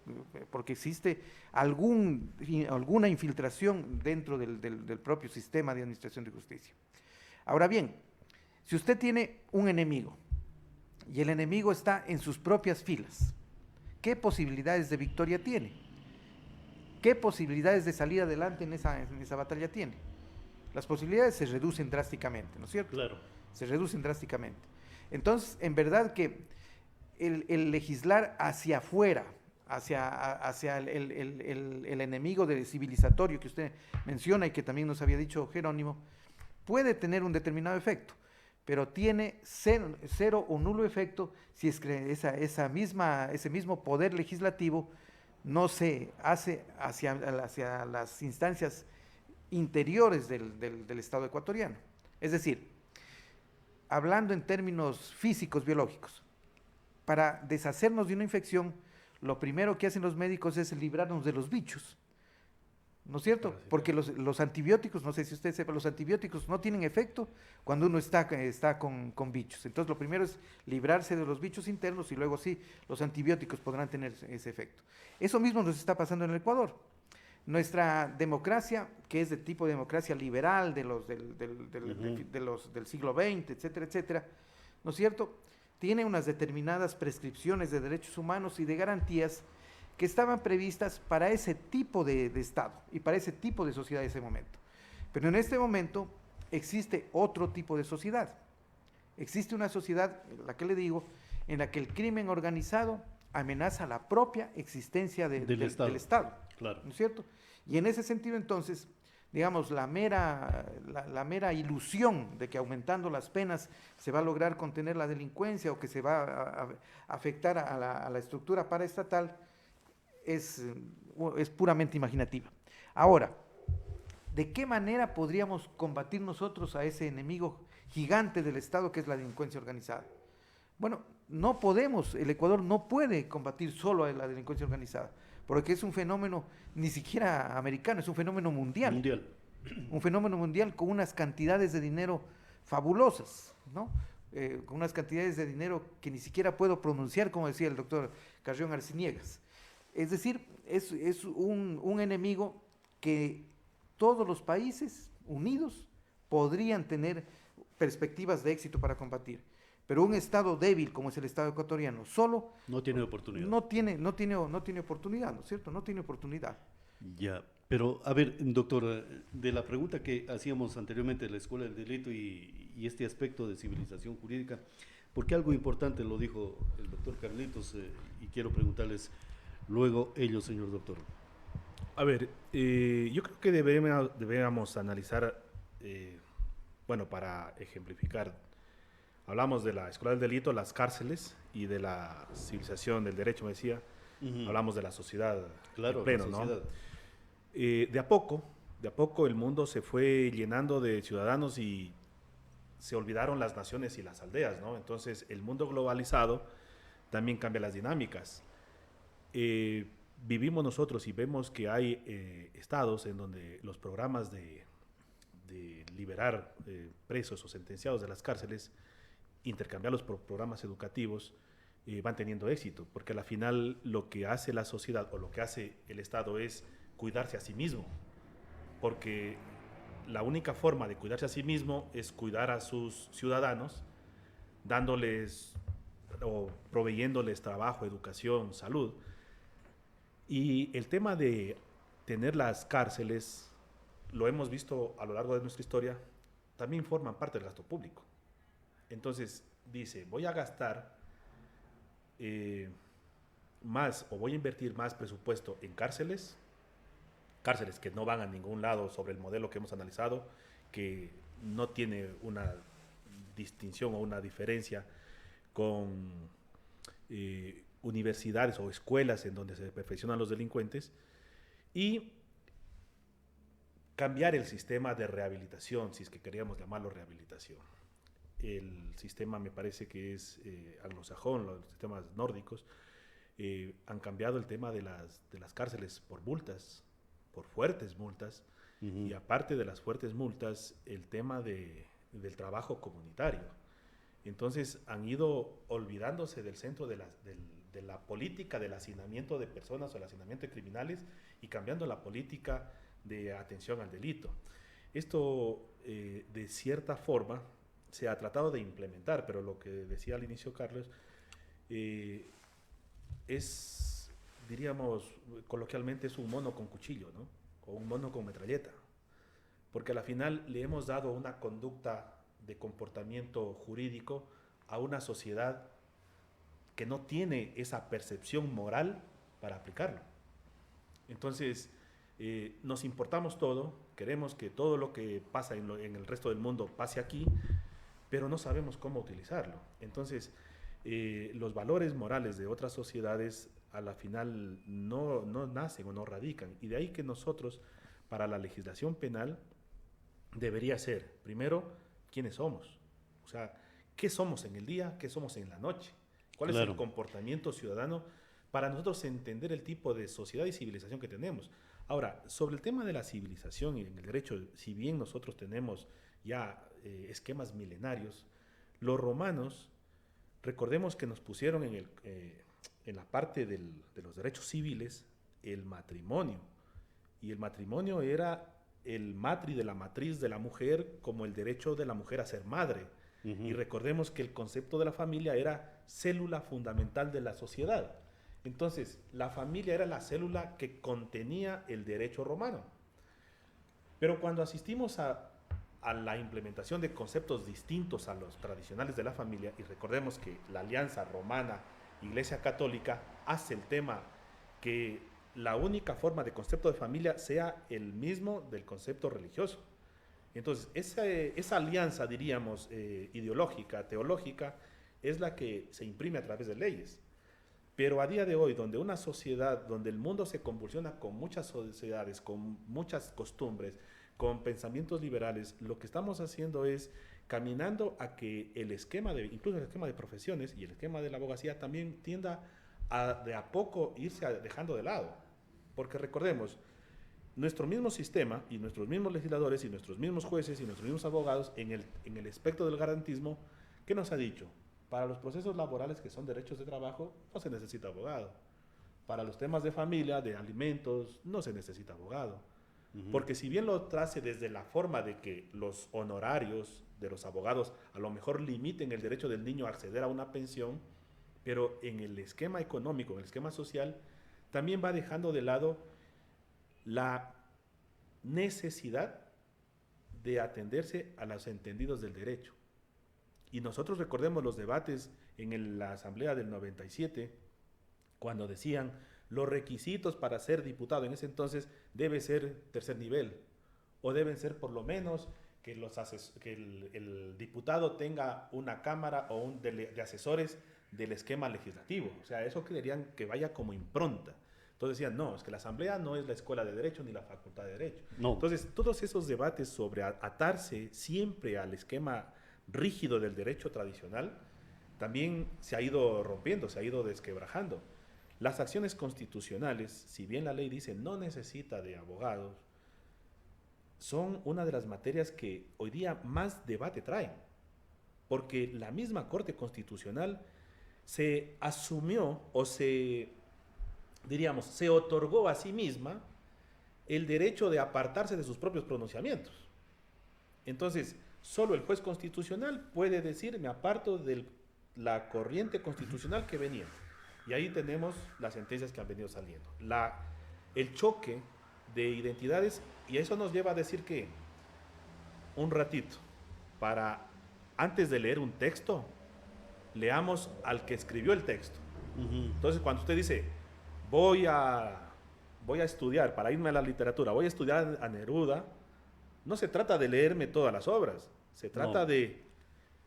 Speaker 2: alguna infiltración dentro del propio sistema de administración de justicia. Ahora bien, si usted tiene un enemigo y el enemigo está en sus propias filas, ¿qué posibilidades de victoria tiene? ¿Qué posibilidades de salir adelante en esa batalla tiene? Las posibilidades se reducen drásticamente, ¿no es cierto?
Speaker 1: Claro.
Speaker 2: Se reducen drásticamente. Entonces, en verdad que el legislar hacia afuera, hacia el enemigo civilizatorio que usted menciona y que también nos había dicho Jerónimo, puede tener un determinado efecto, pero tiene cero o nulo efecto si es que ese mismo poder legislativo no se hace hacia las instancias interiores del Estado ecuatoriano. Es decir, hablando en términos físicos, biológicos, para deshacernos de una infección, lo primero que hacen los médicos es librarnos de los bichos, ¿no es cierto? Porque los antibióticos, no sé si usted sepa, los antibióticos no tienen efecto cuando uno está con bichos. Entonces, lo primero es librarse de los bichos internos y luego sí, los antibióticos podrán tener ese efecto. Eso mismo nos está pasando en el Ecuador. Nuestra democracia, que es de tipo de democracia liberal del siglo XX, etcétera, etcétera, ¿no es cierto?, tiene unas determinadas prescripciones de derechos humanos y de garantías que estaban previstas para ese tipo de Estado y para ese tipo de sociedad de ese momento. Pero en este momento existe otro tipo de sociedad. Existe una sociedad, la que le digo, en la que el crimen organizado amenaza la propia existencia del Estado.
Speaker 1: Claro.
Speaker 2: ¿No es cierto? Y en ese sentido, entonces, digamos, la mera ilusión de que aumentando las penas se va a lograr contener la delincuencia o que se va a afectar a la estructura paraestatal es puramente imaginativa. Ahora, ¿de qué manera podríamos combatir nosotros a ese enemigo gigante del Estado que es la delincuencia organizada? Bueno, no podemos, el Ecuador no puede combatir solo a la delincuencia organizada, porque es un fenómeno ni siquiera americano, es un fenómeno mundial. Un fenómeno mundial con unas cantidades de dinero fabulosas, ¿no? Con unas cantidades de dinero que ni siquiera puedo pronunciar, como decía el doctor Carrión Arciniegas. Es decir, es un enemigo que todos los países unidos podrían tener perspectivas de éxito para combatir. Pero un Estado débil como es el Estado ecuatoriano solo
Speaker 1: no tiene oportunidad.
Speaker 2: No tiene oportunidad, ¿no es cierto? No tiene oportunidad.
Speaker 1: Ya, pero a ver, doctor, de la pregunta que hacíamos anteriormente de la Escuela del Delito y este aspecto de civilización jurídica, porque algo importante lo dijo el doctor Carlitos y quiero preguntarles luego ellos, señor doctor.
Speaker 3: A ver, yo creo que debemos analizar, bueno, para ejemplificar, hablamos de la Escuela del Delito, las cárceles y de la civilización del derecho, me decía. Hablamos de la sociedad,
Speaker 1: claro,
Speaker 3: en pleno,
Speaker 1: la sociedad.
Speaker 3: ¿no? De a poco el mundo se fue llenando de ciudadanos y se olvidaron las naciones y las aldeas, ¿no? Entonces, el mundo globalizado también cambia las dinámicas. Vivimos nosotros y vemos que hay estados en donde los programas de liberar presos o sentenciados de las cárceles, intercambiarlos por programas educativos, van teniendo éxito, porque al final lo que hace la sociedad o lo que hace el Estado es cuidarse a sí mismo, porque la única forma de cuidarse a sí mismo es cuidar a sus ciudadanos, dándoles o proveyéndoles trabajo, educación, salud. Y el tema de tener las cárceles, lo hemos visto a lo largo de nuestra historia, también forman parte del gasto público. Entonces dice, voy a gastar más o voy a invertir más presupuesto en cárceles que no van a ningún lado sobre el modelo que hemos analizado, que no tiene una distinción o una diferencia con universidades o escuelas en donde se perfeccionan los delincuentes, y cambiar el sistema de rehabilitación, si es que queríamos llamarlo rehabilitación. El sistema me parece que es anglosajón, los sistemas nórdicos, han cambiado el tema de las cárceles por multas, por fuertes multas, y aparte de las fuertes multas, el tema del trabajo comunitario. Entonces han ido olvidándose del centro de la política del hacinamiento de personas o el hacinamiento de criminales y cambiando la política de atención al delito. Esto, de cierta forma, se ha tratado de implementar, pero lo que decía al inicio Carlos, es, diríamos coloquialmente, es un mono con cuchillo, ¿no? O un mono con metralleta, porque a la final le hemos dado una conducta de comportamiento jurídico a una sociedad que no tiene esa percepción moral para aplicarlo. Entonces, nos importamos todo, queremos que todo lo que pasa en el resto del mundo pase aquí, pero no sabemos cómo utilizarlo. Entonces, los valores morales de otras sociedades a la final no nacen o no radican. Y de ahí que nosotros, para la legislación penal, debería ser, primero, quiénes somos. O sea, qué somos en el día, qué somos en la noche. ¿Cuál es el comportamiento ciudadano para nosotros entender el tipo de sociedad y civilización que tenemos? Ahora, sobre el tema de la civilización y en el derecho, si bien nosotros tenemos ya esquemas milenarios, los romanos, recordemos que nos pusieron en la parte de los derechos civiles el matrimonio. Y el matrimonio era el matri de la matriz de la mujer, como el derecho de la mujer a ser madre. Y recordemos que el concepto de la familia era célula fundamental de la sociedad. Entonces, la familia era la célula que contenía el derecho romano. Pero cuando asistimos a la implementación de conceptos distintos a los tradicionales de la familia, y recordemos que la alianza romana, Iglesia Católica, hace el tema que la única forma de concepto de familia sea el mismo del concepto religioso. Entonces, esa alianza, diríamos, ideológica, teológica, es la que se imprime a través de leyes. Pero a día de hoy, donde una sociedad, donde el mundo se convulsiona con muchas sociedades, con muchas costumbres, con pensamientos liberales, lo que estamos haciendo es caminando a que el esquema incluso el esquema de profesiones y el esquema de la abogacía también tienda de a poco irse dejando de lado. Porque recordemos, nuestro mismo sistema y nuestros mismos legisladores y nuestros mismos jueces y nuestros mismos abogados en el aspecto del garantismo, ¿qué nos ha dicho? Para los procesos laborales que son derechos de trabajo, no se necesita abogado. Para los temas de familia, de alimentos, no se necesita abogado. Porque si bien lo trace desde la forma de que los honorarios de los abogados a lo mejor limiten el derecho del niño a acceder a una pensión, pero en el esquema económico, en el esquema social, también va dejando de lado la necesidad de atenderse a los entendidos del derecho. Y nosotros recordemos los debates en la Asamblea del 97, cuando decían los requisitos para ser diputado en ese entonces debe ser tercer nivel, o deben ser por lo menos que el diputado tenga una cámara o de asesores del esquema legislativo. O sea, eso querían que vaya como impronta. Entonces decían, no, es que la Asamblea no es la Escuela de Derecho ni la Facultad de Derecho.
Speaker 1: No.
Speaker 3: Entonces, todos esos debates sobre atarse siempre al esquema rígido del derecho tradicional, también se ha ido rompiendo, se ha ido desquebrajando. Las acciones constitucionales, si bien la ley dice no necesita de abogados, son una de las materias que hoy día más debate traen, porque la misma Corte Constitucional se asumió o se otorgó a sí misma el derecho de apartarse de sus propios pronunciamientos. Entonces, solo el juez constitucional puede decir, me aparto de la corriente constitucional que venía. Y ahí tenemos las sentencias que han venido saliendo. El choque de identidades, y eso nos lleva a decir que un ratito, para antes de leer un texto, leamos al que escribió el texto. Entonces, cuando usted dice, voy a estudiar, para irme a la literatura, voy a estudiar a Neruda, no se trata de leerme todas las obras, se trata de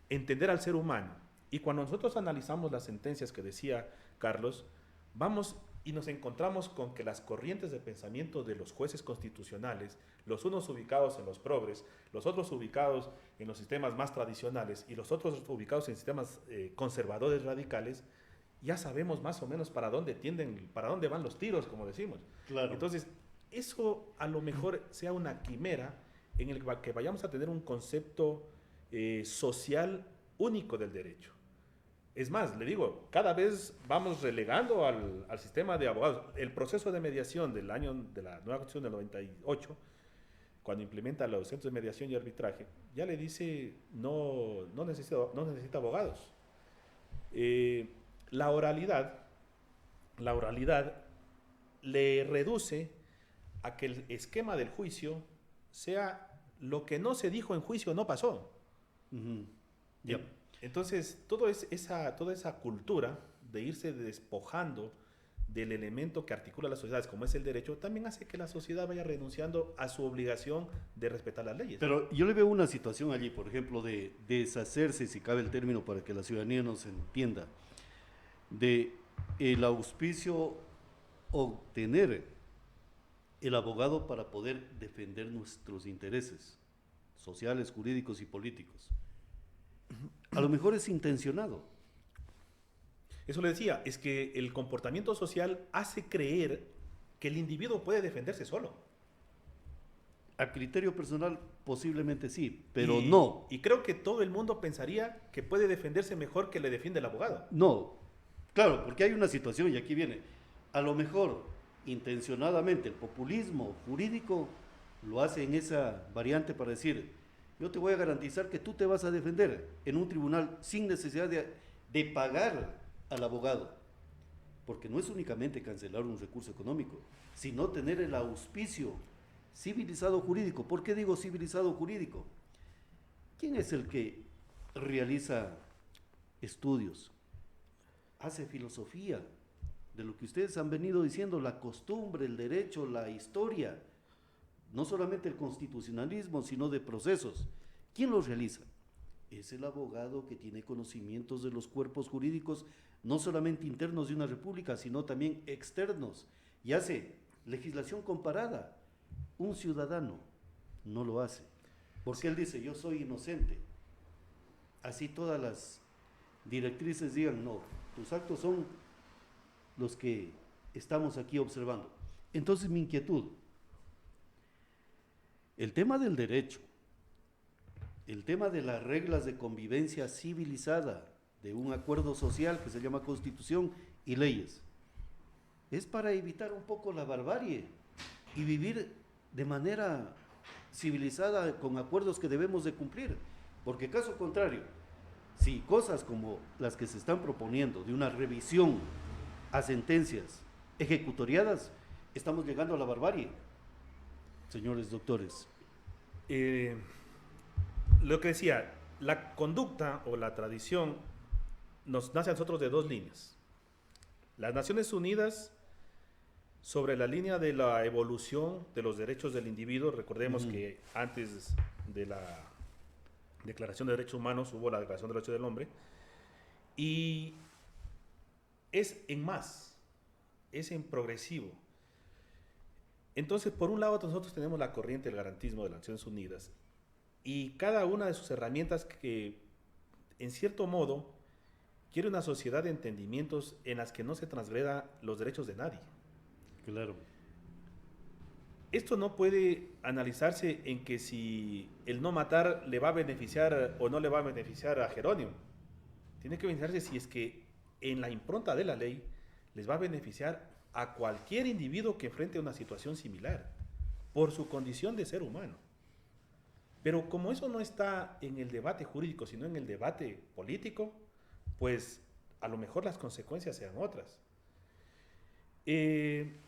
Speaker 3: entender al ser humano. Y cuando nosotros analizamos las sentencias que decía Carlos, vamos y nos encontramos con que las corrientes de pensamiento de los jueces constitucionales, los unos ubicados en los progres, los otros ubicados en los sistemas más tradicionales y los otros ubicados en sistemas conservadores radicales, ya sabemos más o menos para dónde tienden, para dónde van los tiros, como decimos.
Speaker 1: Claro.
Speaker 3: Entonces, eso a lo mejor sea una quimera en el que vayamos a tener un concepto social único del derecho. Es más, le digo, cada vez vamos relegando al sistema de abogados. El proceso de mediación de la nueva Constitución del 98, cuando implementa los centros de mediación y arbitraje, ya le dice no necesita abogados. La oralidad le reduce a que el esquema del juicio sea lo que no se dijo en juicio no pasó.
Speaker 1: Yep.
Speaker 3: Entonces, toda esa cultura de irse despojando del elemento que articula las sociedades, como es el derecho, también hace que la sociedad vaya renunciando a su obligación de respetar las leyes.
Speaker 1: Pero yo le veo una situación allí, por ejemplo, de deshacerse, si cabe el término para que la ciudadanía nos entienda, de el auspicio o tener el abogado para poder defender nuestros intereses sociales, jurídicos y políticos. A lo mejor es intencionado.
Speaker 3: Eso le decía, es que el comportamiento social hace creer que el individuo puede defenderse solo.
Speaker 1: A criterio personal posiblemente sí, pero no.
Speaker 3: Y creo que todo el mundo pensaría que puede defenderse mejor que le defiende el abogado.
Speaker 1: No, claro, porque hay una situación, y aquí viene, a lo mejor intencionadamente el populismo jurídico lo hace en esa variante para decir, yo te voy a garantizar que tú te vas a defender en un tribunal sin necesidad de pagar al abogado, porque no es únicamente cancelar un recurso económico, sino tener el auspicio civilizado jurídico. ¿Por qué digo civilizado jurídico? ¿Quién es el que realiza estudios? Hace filosofía de lo que ustedes han venido diciendo, la costumbre, el derecho, la historia, no solamente el constitucionalismo, sino de procesos. ¿Quién los realiza? Es el abogado que tiene conocimientos de los cuerpos jurídicos, no solamente internos de una república, sino también externos, y hace legislación comparada. Un ciudadano no lo hace, porque él dice, yo soy inocente. Así todas las directrices digan, no, tus actos son los que estamos aquí observando. Entonces mi inquietud, el tema del derecho, el tema de las reglas de convivencia civilizada, de un acuerdo social que se llama Constitución y leyes, es para evitar un poco la barbarie y vivir de manera civilizada con acuerdos que debemos de cumplir, porque caso contrario, si cosas como las que se están proponiendo de una revisión a sentencias ejecutoriadas, estamos llegando a la barbarie, señores doctores.
Speaker 3: Lo que decía, la conducta o la tradición nos nace a nosotros de dos líneas. Las Naciones Unidas, sobre la línea de la evolución de los derechos del individuo, recordemos que antes de la Declaración de Derechos Humanos hubo la Declaración de Derechos del Hombre, y es en más, es en progresivo. Entonces, por un lado, nosotros tenemos la corriente del garantismo de las Naciones Unidas y cada una de sus herramientas que, en cierto modo, quiere una sociedad de entendimientos en las que no se transgreda los derechos de nadie.
Speaker 1: Claro.
Speaker 3: Esto no puede analizarse en que si el no matar le va a beneficiar o no le va a beneficiar a Jerónimo. Tiene que beneficiarse si es que en la impronta de la ley les va a beneficiar a cualquier individuo que enfrente una situación similar, por su condición de ser humano. Pero como eso no está en el debate jurídico, sino en el debate político, pues a lo mejor las consecuencias sean otras. Le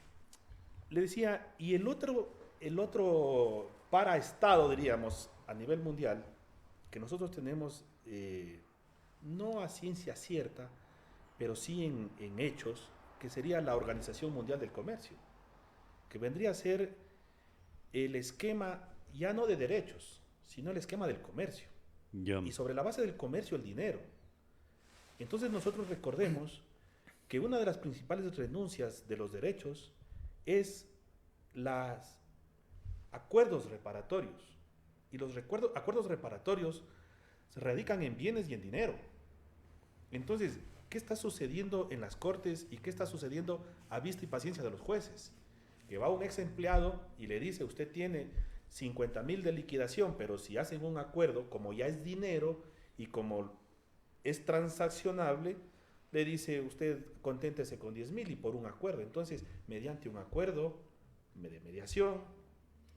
Speaker 3: decía, y el otro paraestado, diríamos, a nivel mundial, que nosotros tenemos no a ciencia cierta, pero sí en hechos, que sería la Organización Mundial del Comercio, que vendría a ser el esquema ya no de derechos, sino el esquema del comercio.
Speaker 1: Ya.
Speaker 3: Y sobre la base del comercio, el dinero. Entonces nosotros recordemos que una de las principales renuncias de los derechos es los acuerdos reparatorios. Y los acuerdos reparatorios se radican en bienes y en dinero. Entonces, ¿qué está sucediendo en las cortes y qué está sucediendo a vista y paciencia de los jueces? Que va un ex empleado y le dice, usted tiene 50,000 de liquidación, pero si hacen un acuerdo, como ya es dinero y como es transaccionable, le dice, usted conténtese con 10,000 y por un acuerdo. Entonces, mediante un acuerdo de mediación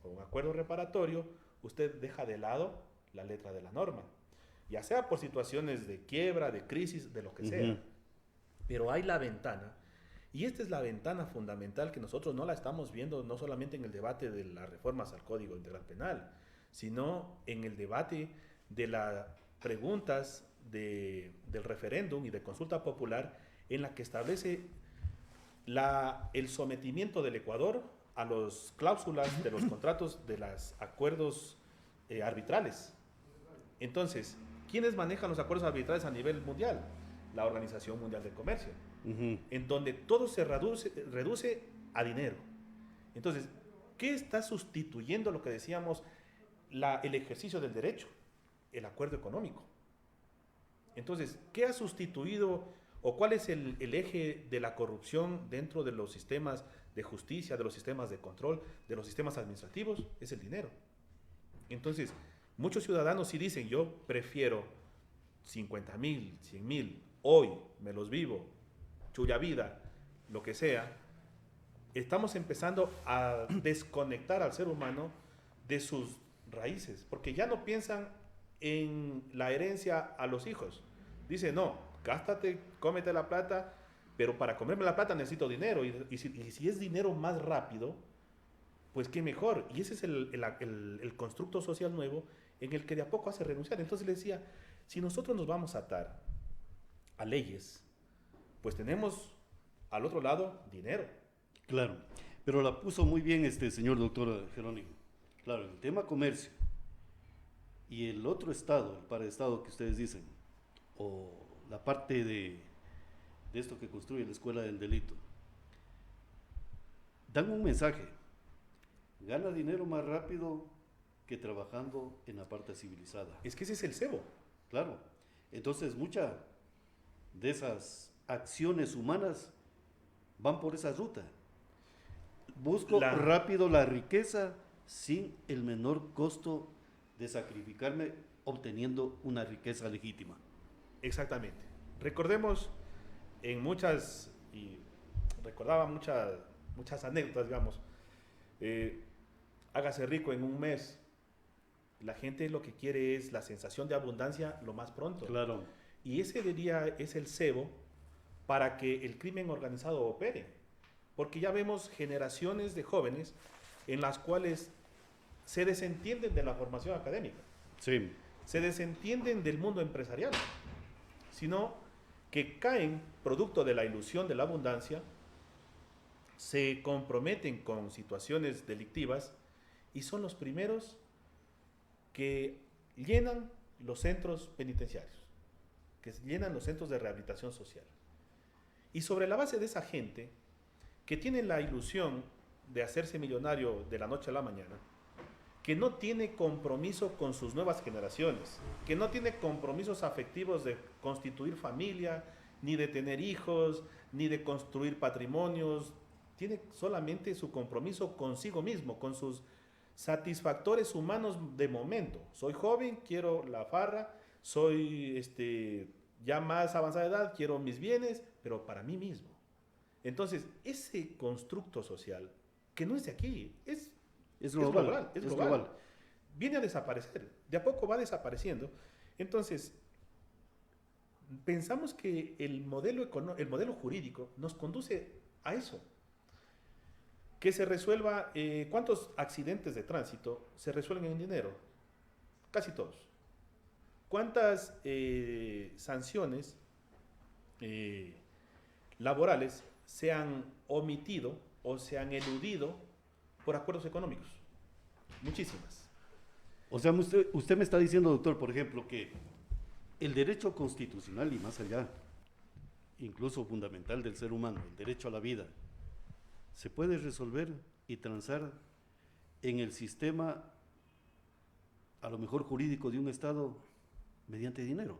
Speaker 3: o un acuerdo reparatorio, usted deja de lado la letra de la norma, ya sea por situaciones de quiebra, de crisis, de lo que sea. Pero hay la ventana, y esta es la ventana fundamental que nosotros no la estamos viendo no solamente en el debate de las reformas al Código Integral Penal, sino en el debate de las preguntas del referéndum y de consulta popular, en la que establece el sometimiento del Ecuador a las cláusulas de los contratos de los acuerdos arbitrales. Entonces, ¿quiénes manejan los acuerdos arbitrales a nivel mundial? La Organización Mundial del Comercio, en donde todo se reduce a dinero. Entonces, ¿qué está sustituyendo lo que decíamos, el ejercicio del derecho? El acuerdo económico. Entonces, ¿qué ha sustituido o cuál es el eje de la corrupción dentro de los sistemas de justicia, de los sistemas de control, de los sistemas administrativos? Es el dinero. Entonces, muchos ciudadanos sí dicen, yo prefiero 50,000, 100,000, hoy me los vivo, chulla vida, lo que sea. Estamos empezando a desconectar al ser humano de sus raíces, porque ya no piensan en la herencia a los hijos. Dice, no, gástate, cómete la plata, pero para comerme la plata necesito dinero, y si es dinero más rápido, pues qué mejor. Y ese es el constructo social nuevo en el que de a poco hace renunciar. Entonces le decía, si nosotros nos vamos a atar a leyes, pues tenemos al otro lado dinero.
Speaker 1: Claro, pero la puso muy bien este señor doctor Jerónimo. Claro, el tema comercio y el otro estado, el paraestado que ustedes dicen, o la parte de esto que construye la escuela del delito, dan un mensaje: gana dinero más rápido que trabajando en la parte civilizada.
Speaker 3: Es que ese es el cebo.
Speaker 1: Claro, entonces muchas de esas acciones humanas van por esa ruta. Busco rápido la riqueza sin el menor costo de sacrificarme obteniendo una riqueza legítima.
Speaker 3: Exactamente. Recordemos recordaba muchas anécdotas, digamos. Hágase rico en un mes. La gente lo que quiere es la sensación de abundancia lo más pronto.
Speaker 1: Claro.
Speaker 3: Y ese diría es el cebo para que el crimen organizado opere. Porque ya vemos generaciones de jóvenes en las cuales se desentienden de la formación académica.
Speaker 1: Sí.
Speaker 3: Se desentienden del mundo empresarial, sino que caen producto de la ilusión de la abundancia, se comprometen con situaciones delictivas y son los primeros que llenan los centros penitenciarios, que llenan los centros de rehabilitación social. Y sobre la base de esa gente que tiene la ilusión de hacerse millonario de la noche a la mañana, que no tiene compromiso con sus nuevas generaciones, que no tiene compromisos afectivos de constituir familia, ni de tener hijos, ni de construir patrimonios, tiene solamente su compromiso consigo mismo, con sus satisfactores humanos de momento. Soy joven, quiero la farra, soy ya más avanzada de edad, quiero mis bienes, pero para mí mismo. Entonces, ese constructo social, que no es de aquí, es global, viene a desaparecer, de a poco va desapareciendo. Entonces, pensamos que el modelo jurídico nos conduce a eso, que se resuelva. ¿Cuántos accidentes de tránsito se resuelven en dinero? Casi todos. ¿Cuántas sanciones laborales se han omitido o se han eludido por acuerdos económicos? Muchísimas.
Speaker 1: O sea, usted me está diciendo, doctor, por ejemplo, que el derecho constitucional y más allá, incluso fundamental del ser humano, el derecho a la vida, se puede resolver y transar en el sistema, a lo mejor jurídico de un Estado, mediante dinero.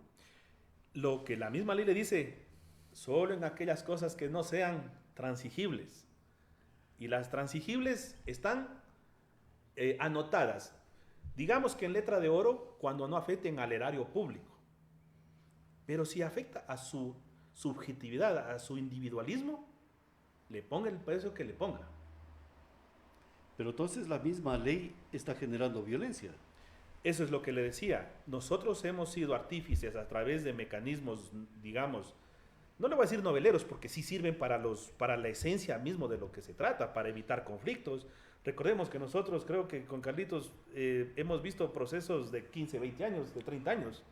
Speaker 3: Lo que la misma ley le dice, solo en aquellas cosas que no sean transigibles. Y las transigibles están anotadas, digamos que en letra de oro, cuando no afecten al erario público. Pero si afecta a su subjetividad, a su individualismo, le ponga el precio que le ponga.
Speaker 1: Pero entonces la misma ley está generando violencia.
Speaker 3: Eso es lo que le decía. Nosotros hemos sido artífices a través de mecanismos, digamos, no le voy a decir noveleros, porque sí sirven para la esencia mismo de lo que se trata, para evitar conflictos. Recordemos que nosotros, creo que con Carlitos, hemos visto procesos de 15, 20 años, de 30 años.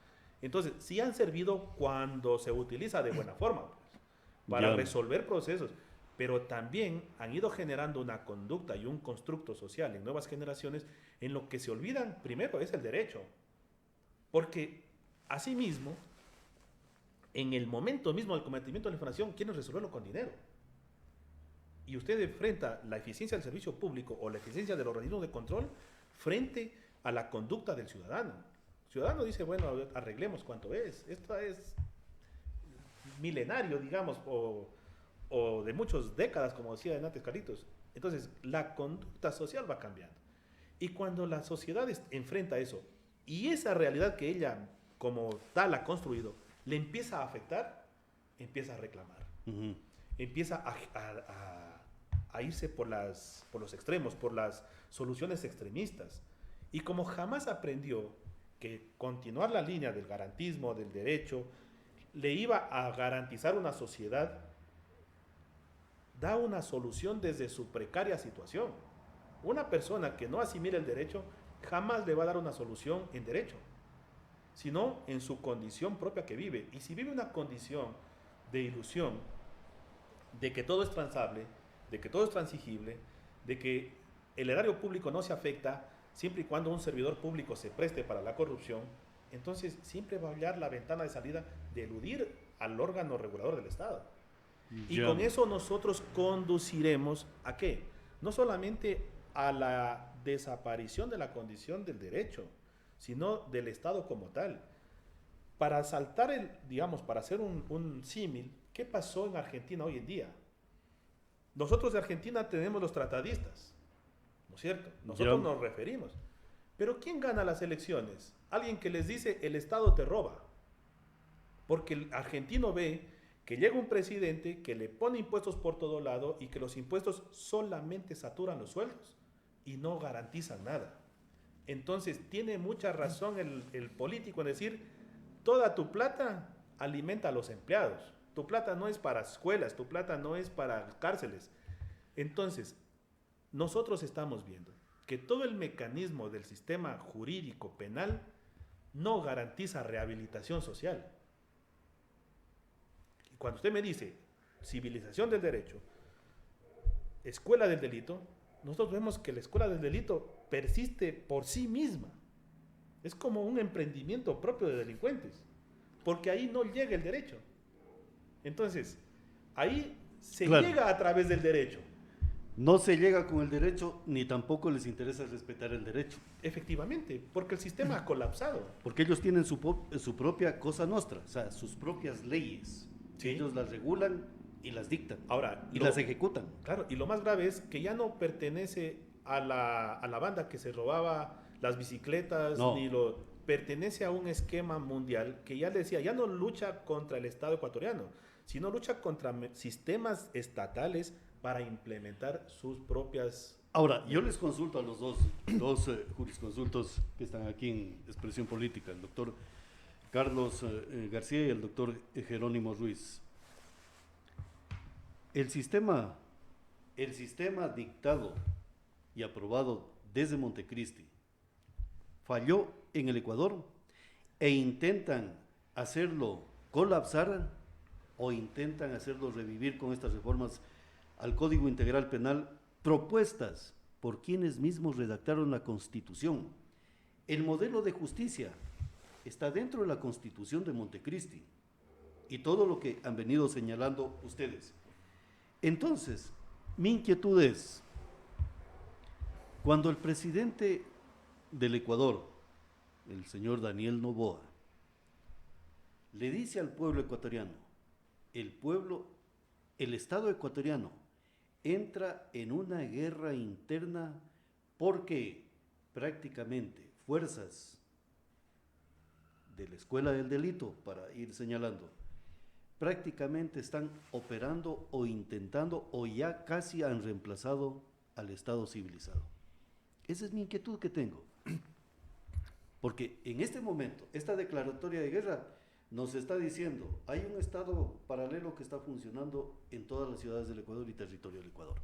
Speaker 3: Entonces, sí han servido cuando se utiliza de buena forma, pues, para resolver procesos. Pero también han ido generando una conducta y un constructo social en nuevas generaciones en lo que se olvidan primero es el derecho. Porque, asimismo, en el momento mismo del cometimiento de la infracción, quieren resolverlo con dinero. Y usted enfrenta la eficiencia del servicio público o la eficiencia del organismo de control frente a la conducta del ciudadano. El ciudadano dice, bueno, arreglemos cuánto es. Esto es milenario, digamos, o de muchas décadas, como decía antes Carlitos. Entonces, la conducta social va cambiando. Y cuando la sociedad enfrenta eso, y esa realidad que ella como tal ha construido, le empieza a afectar, empieza a reclamar. Empieza a irse por los extremos, por las soluciones extremistas. Y como jamás aprendió que continuar la línea del garantismo, del derecho, le iba a garantizar una sociedad, da una solución desde su precaria situación. Una persona que no asimila el derecho jamás le va a dar una solución en derecho, sino en su condición propia que vive. Y si vive una condición de ilusión, de que todo es transable, de que todo es transigible, de que el erario público no se afecta siempre y cuando un servidor público se preste para la corrupción, entonces siempre va a hallar la ventana de salida de eludir al órgano regulador del Estado. Y con eso nosotros conduciremos ¿a qué? No solamente a la desaparición de la condición del derecho, sino del Estado como tal. Para saltar digamos, para hacer un símil, ¿qué pasó en Argentina hoy en día? Nosotros de Argentina tenemos los tratadistas, ¿no es cierto? Nosotros nos referimos. Pero ¿quién gana las elecciones? Alguien que les dice, el Estado te roba. Porque el argentino ve que llega un presidente que le pone impuestos por todo lado y que los impuestos solamente saturan los sueldos y no garantizan nada. Entonces tiene mucha razón el político en decir, toda tu plata alimenta a los empleados. Tu plata no es para escuelas, tu plata no es para cárceles. Entonces, nosotros estamos viendo que todo el mecanismo del sistema jurídico penal no garantiza rehabilitación social. Y cuando usted me dice civilización del derecho, escuela del delito, nosotros vemos que la escuela del delito persiste por sí misma. Es como un emprendimiento propio de delincuentes, porque ahí no llega el derecho. Entonces, ahí se llega a través del derecho.
Speaker 1: No se llega con el derecho, ni tampoco les interesa respetar el derecho.
Speaker 3: Efectivamente, porque el sistema ha colapsado.
Speaker 1: Porque ellos tienen su propia cosa nostra, o sea, sus propias leyes.
Speaker 3: Sí.
Speaker 1: Ellos las regulan y las dictan.
Speaker 3: Ahora,
Speaker 1: y las ejecutan.
Speaker 3: Claro, y lo más grave es que ya no pertenece a la banda que se robaba las bicicletas, pertenece a un esquema mundial que ya le decía, ya no lucha contra el Estado ecuatoriano, sino lucha contra sistemas estatales para implementar sus propias...
Speaker 1: Ahora, yo les consulto a los dos jurisconsultos que están aquí en Expresión Política, el doctor Carlos García y el doctor Jerónimo Ruiz. El sistema dictado y aprobado desde Montecristi falló en el Ecuador e intentan hacerlo colapsar o intentan hacerlo revivir con estas reformas al Código Integral Penal propuestas por quienes mismos redactaron la Constitución. El modelo de justicia está dentro de la Constitución de Montecristi y todo lo que han venido señalando ustedes. Entonces, mi inquietud es, cuando el presidente del Ecuador, el señor Daniel Noboa, le dice al pueblo ecuatoriano, el Estado ecuatoriano entra en una guerra interna porque prácticamente fuerzas de la escuela del delito, para ir señalando, prácticamente están operando o intentando o ya casi han reemplazado al Estado civilizado. Esa es mi inquietud que tengo. Porque en este momento, esta declaratoria de guerra nos está diciendo, hay un Estado paralelo que está funcionando en todas las ciudades del Ecuador y territorio del Ecuador.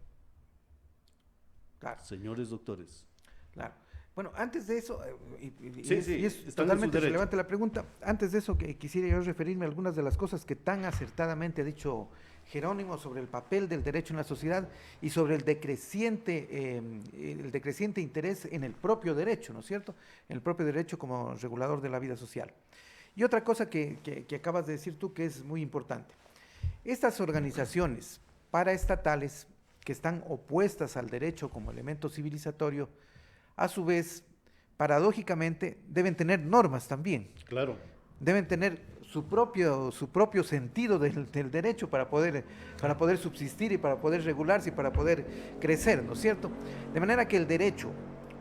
Speaker 2: Claro.
Speaker 1: Señores doctores.
Speaker 2: Claro. Bueno, antes de eso,
Speaker 1: Sí,
Speaker 2: y es
Speaker 1: están en
Speaker 2: totalmente
Speaker 1: su derecho.
Speaker 2: relevante la pregunta, antes de eso quisiera yo referirme a algunas de las cosas que tan acertadamente ha dicho Jerónimo sobre el papel del derecho en la sociedad y sobre el decreciente interés en el propio derecho, ¿no es cierto? En el propio derecho como regulador de la vida social. Y otra cosa que acabas de decir tú que es muy importante. Estas organizaciones paraestatales que están opuestas al derecho como elemento civilizatorio, a su vez, paradójicamente, deben tener normas también.
Speaker 1: Claro.
Speaker 2: Deben tener su propio sentido del derecho para poder subsistir y para poder regularse y para poder crecer, ¿no es cierto? De manera que el derecho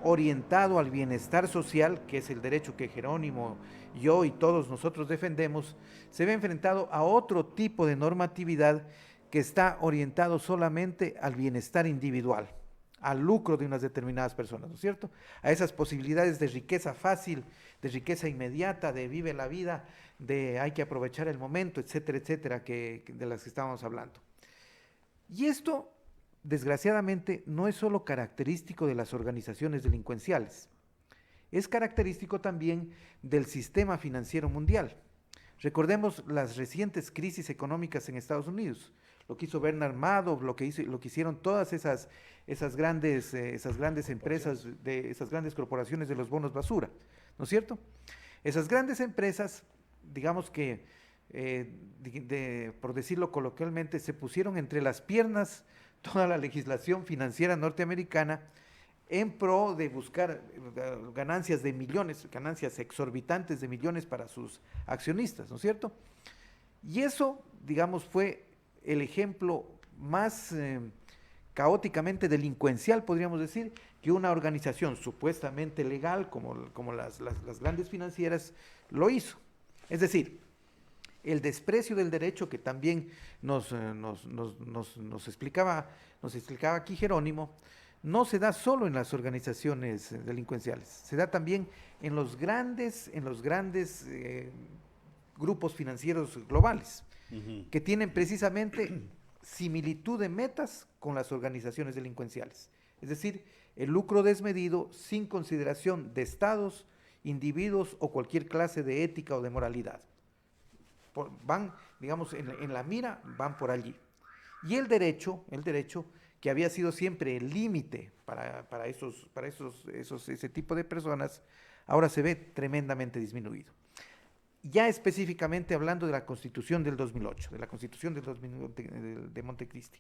Speaker 2: orientado al bienestar social, que es el derecho que Jerónimo, yo y todos nosotros defendemos, se ve enfrentado a otro tipo de normatividad que está orientado solamente al bienestar individual, al lucro de unas determinadas personas, ¿no es cierto? A esas posibilidades de riqueza fácil, de riqueza inmediata, de vive la vida, de hay que aprovechar el momento, etcétera, etcétera, de las que estábamos hablando. Y esto, desgraciadamente, no es solo característico de las organizaciones delincuenciales, es característico también del sistema financiero mundial. Recordemos las recientes crisis económicas en Estados Unidos, lo que hizo Bernard Madoff, lo que hicieron todas esas grandes empresas, esas grandes corporaciones de los bonos basura, ¿no es cierto? Esas grandes empresas, digamos que, por decirlo coloquialmente, se pusieron entre las piernas toda la legislación financiera norteamericana en pro de buscar ganancias de millones, ganancias exorbitantes de millones para sus accionistas, ¿no es cierto? Y eso, digamos, fue el ejemplo más caóticamente delincuencial, podríamos decir, que una organización supuestamente legal como las grandes financieras lo hizo. Es decir, el desprecio del derecho que también nos explicaba aquí Jerónimo, no se da solo en las organizaciones delincuenciales, se da también en los grandes grupos financieros globales, que tienen precisamente similitud de metas con las organizaciones delincuenciales. Es decir, el lucro desmedido sin consideración de estados, individuos o cualquier clase de ética o de moralidad. Van, digamos, en la mira, van por allí. Y el derecho, que había sido siempre el límite para ese tipo de personas, ahora se ve tremendamente disminuido. Ya específicamente hablando de la Constitución del 2008, de la Constitución de Montecristi.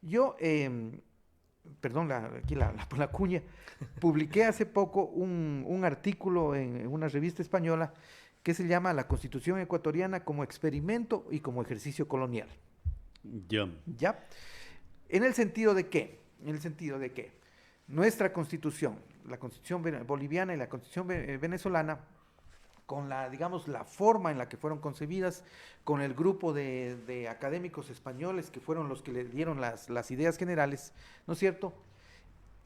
Speaker 2: Yo, perdón, aquí la cuña, publiqué hace poco un artículo en una revista española que se llama La Constitución Ecuatoriana como experimento y como ejercicio colonial. ¿Ya? ¿En el sentido de qué? En el sentido de que nuestra Constitución, la Constitución boliviana y la Constitución venezolana, con la forma en la que fueron concebidas, con el grupo de académicos españoles que fueron los que le dieron las ideas generales, ¿no es cierto?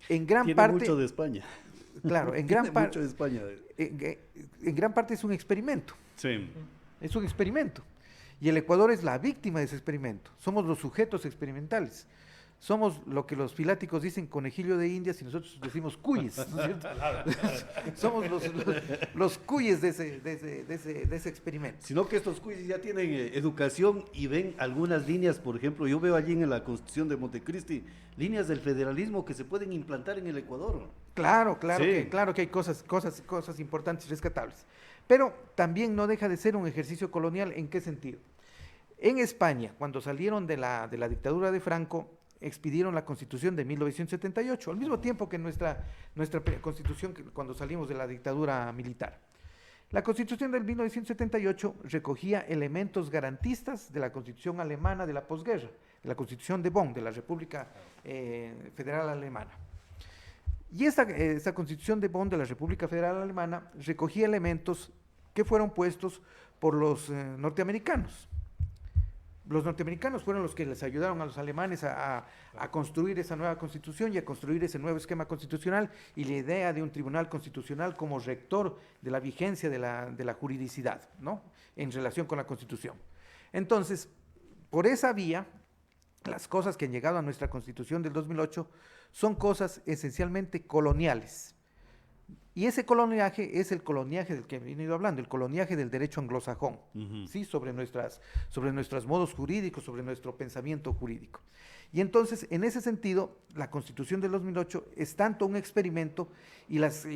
Speaker 2: En gran parte...
Speaker 1: Tiene mucho de España.
Speaker 2: Claro, en gran parte...
Speaker 1: mucho de España.
Speaker 2: En gran parte es un experimento.
Speaker 1: Sí.
Speaker 2: Es un experimento. Y el Ecuador es la víctima de ese experimento. Somos los sujetos experimentales. somos lo que los filáticos dicen conejillo de Indias y nosotros decimos cuyes, ¿no es cierto? Somos los cuyes de ese experimento.
Speaker 1: Sino que estos cuyes ya tienen educación y ven algunas líneas, por ejemplo, yo veo allí en la Constitución de Montecristi, líneas del federalismo que se pueden implantar en el Ecuador.
Speaker 2: Claro,
Speaker 1: Sí.
Speaker 2: claro que hay cosas importantes y rescatables. Pero también no deja de ser un ejercicio colonial. ¿En qué sentido? En España, cuando salieron de la dictadura de Franco, expidieron la Constitución de 1978, al mismo tiempo que nuestra Constitución cuando salimos de la dictadura militar. La Constitución del 1978 recogía elementos garantistas de la Constitución alemana de la posguerra, de la Constitución de Bonn, de la República Federal Alemana. Y esta Constitución de Bonn de la República Federal Alemana recogía elementos que fueron puestos por los norteamericanos. Los norteamericanos fueron los que les ayudaron a los alemanes a construir esa nueva constitución y a construir ese nuevo esquema constitucional y la idea de un tribunal constitucional como rector de la vigencia de la juridicidad, ¿no? En relación con la constitución. Entonces, por esa vía, las cosas que han llegado a nuestra constitución del 2008 son cosas esencialmente coloniales. Y ese coloniaje es el coloniaje del que he venido hablando, el coloniaje del derecho anglosajón, ¿sí? sobre nuestros modos jurídicos, sobre nuestro pensamiento jurídico. Y entonces, en ese sentido, la Constitución del 2008 es tanto un experimento y las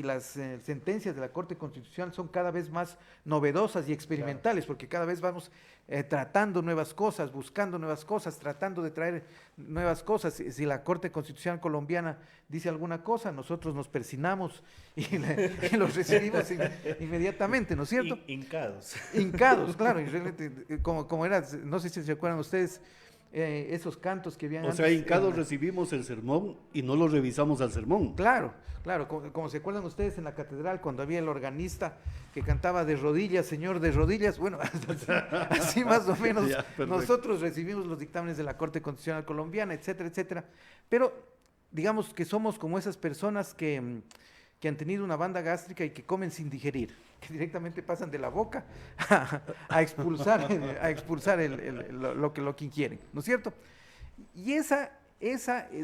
Speaker 2: sentencias de la Corte Constitucional son cada vez más novedosas y experimentales, claro, porque cada vez vamos tratando nuevas cosas, buscando nuevas cosas, tratando de traer nuevas cosas. Si la Corte Constitucional colombiana dice alguna cosa, nosotros nos persinamos y los recibimos inmediatamente, ¿no es cierto?
Speaker 3: Hincados.
Speaker 2: Hincados, claro, y realmente, como era, no sé si se acuerdan ustedes, esos cantos que habían
Speaker 1: antes. O sea, hincados recibimos el sermón y no lo revisamos al sermón.
Speaker 2: Claro, como se acuerdan ustedes en la catedral cuando había el organista que cantaba de rodillas, señor de rodillas, bueno, así más o menos ya, nosotros recibimos los dictámenes de la Corte Constitucional Colombiana, etcétera, etcétera, pero digamos que somos como esas personas que han tenido una banda gástrica y que comen sin digerir, que directamente pasan de la boca a expulsar lo que ingieren, ¿no es cierto? Y esa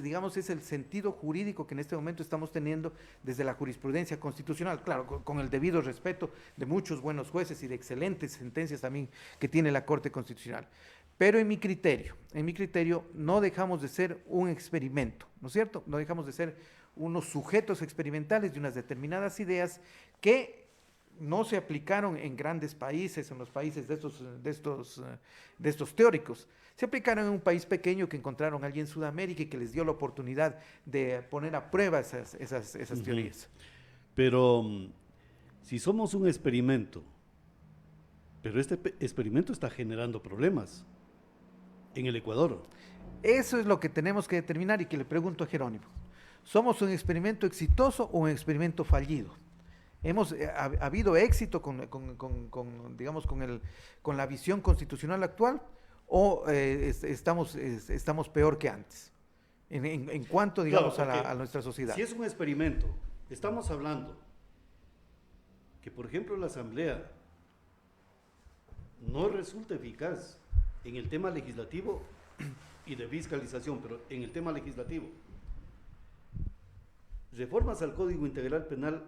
Speaker 2: digamos, es el sentido jurídico que en este momento estamos teniendo desde la jurisprudencia constitucional, claro, con el debido respeto de muchos buenos jueces y de excelentes sentencias también que tiene la Corte Constitucional. Pero en mi criterio, no dejamos de ser un experimento, ¿no es cierto? No dejamos de ser unos sujetos experimentales de unas determinadas ideas que no se aplicaron en grandes países, en los países de estos teóricos. Se aplicaron en un país pequeño que encontraron allí en Sudamérica y que les dio la oportunidad de poner a prueba esas teorías.
Speaker 1: Pero si somos un experimento, pero este experimento está generando problemas en el Ecuador.
Speaker 2: Eso es lo que tenemos que determinar y que le pregunto a Jerónimo. ¿Somos un experimento exitoso o un experimento fallido? ¿Ha habido éxito digamos, con la visión constitucional actual o estamos peor que antes? En cuanto, digamos, claro, a nuestra sociedad.
Speaker 1: Si es un experimento, estamos hablando que, por ejemplo, la Asamblea no resulta eficaz en el tema legislativo y de fiscalización, pero en el tema legislativo. Reformas al Código Integral Penal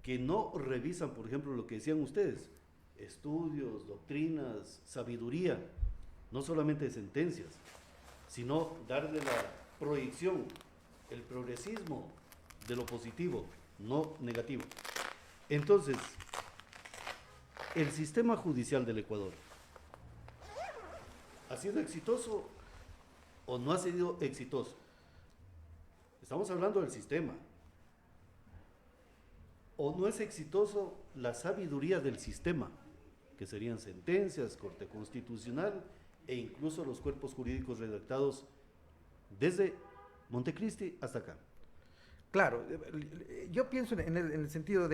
Speaker 1: que no revisan, por ejemplo, lo que decían ustedes, estudios, doctrinas, sabiduría, no solamente de sentencias, sino darle la proyección, el progresismo de lo positivo, no negativo. Entonces, el sistema judicial del Ecuador, ¿ha sido exitoso o no ha sido exitoso? Estamos hablando del sistema. ¿O no es exitoso la sabiduría del sistema, que serían sentencias, Corte Constitucional e incluso los cuerpos jurídicos redactados desde Montecristi hasta acá?
Speaker 2: Claro, yo pienso en el sentido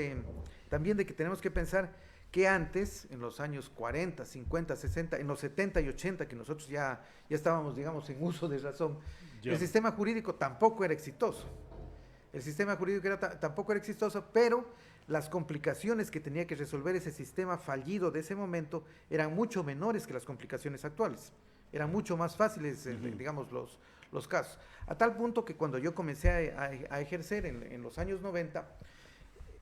Speaker 2: también de que tenemos que pensar que antes, en los años 40, 50, 60, en los 70 y 80, que nosotros ya estábamos, digamos, en uso de razón, el sistema jurídico tampoco era exitoso. El sistema jurídico tampoco era exitoso, pero las complicaciones que tenía que resolver ese sistema fallido de ese momento eran mucho menores que las complicaciones actuales. Eran mucho más fáciles, digamos, los casos. A tal punto que cuando yo comencé a ejercer en los años 90,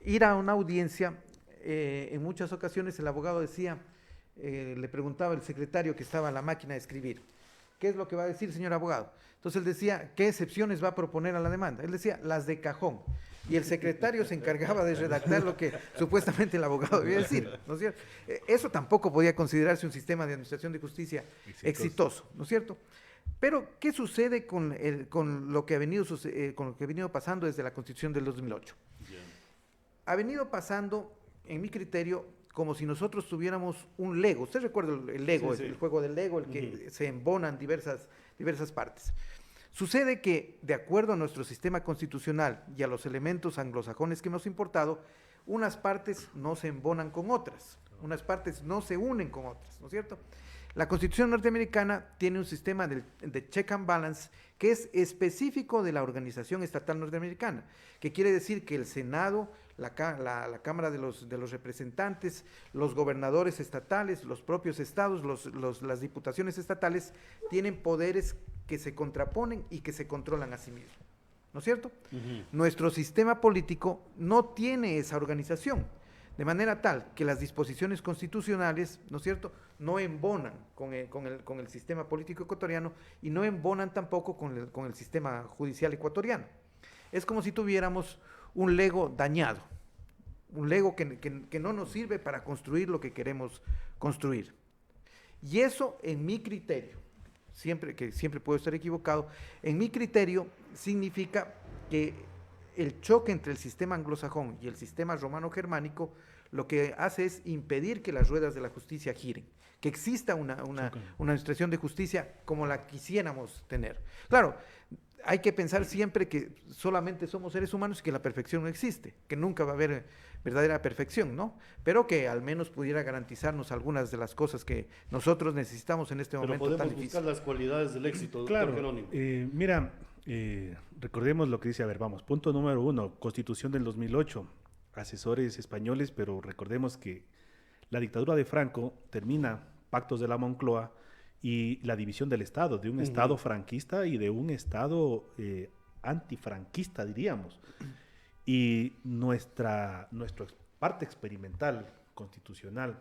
Speaker 2: ir a una audiencia, en muchas ocasiones el abogado decía, le preguntaba el secretario que estaba en la máquina de escribir, ¿qué es lo que va a decir, señor abogado? Entonces él decía, ¿qué excepciones va a proponer a la demanda? Él decía, las de cajón. Y el secretario se encargaba de redactar lo que supuestamente el abogado debía decir, ¿no es cierto? Eso tampoco podía considerarse un sistema de administración de justicia exitoso, ¿no es cierto? Pero, ¿qué sucede con lo que ha venido pasando desde la Constitución del 2008? Yeah. Ha venido pasando, en mi criterio, como si nosotros tuviéramos un Lego. ¿Usted recuerda el Lego, sí, sí. El juego del Lego, el que se embonan diversas partes? Sucede que, de acuerdo a nuestro sistema constitucional y a los elementos anglosajones que hemos importado, unas partes no se embonan con otras, unas partes no se unen con otras, ¿no es cierto? La Constitución norteamericana tiene un sistema de check and balance que es específico de la organización estatal norteamericana, que quiere decir que el Senado, la Cámara de los Representantes, los gobernadores estatales, los propios estados, las diputaciones estatales, tienen poderes que se contraponen y que se controlan a sí mismos, ¿no es cierto? Nuestro sistema político no tiene esa organización, de manera tal que las disposiciones constitucionales, ¿no es cierto?, no embonan con el sistema político ecuatoriano y no embonan tampoco con el sistema judicial ecuatoriano. Es como si tuviéramos un Lego dañado, un Lego que no nos sirve para construir lo que queremos construir. Y eso, en mi criterio, siempre puedo estar equivocado, en mi criterio significa que el choque entre el sistema anglosajón y el sistema romano-germánico lo que hace es impedir que las ruedas de la justicia giren, que exista una administración de justicia como la quisiéramos tener. Claro, hay que pensar siempre que solamente somos seres humanos y que la perfección no existe, que nunca va a haber verdadera perfección, ¿no? Pero que al menos pudiera garantizarnos algunas de las cosas que nosotros necesitamos en este momento tan difícil.
Speaker 1: Pero podemos buscar las cualidades del éxito,
Speaker 3: claro, doctor Jerónimo. Recordemos lo que dice, punto número 1, Constitución del 2008, asesores españoles, pero recordemos que la dictadura de Franco termina pactos de la Moncloa y la división del Estado, de un Estado franquista y de un Estado antifranquista, diríamos. Y nuestra parte experimental constitucional,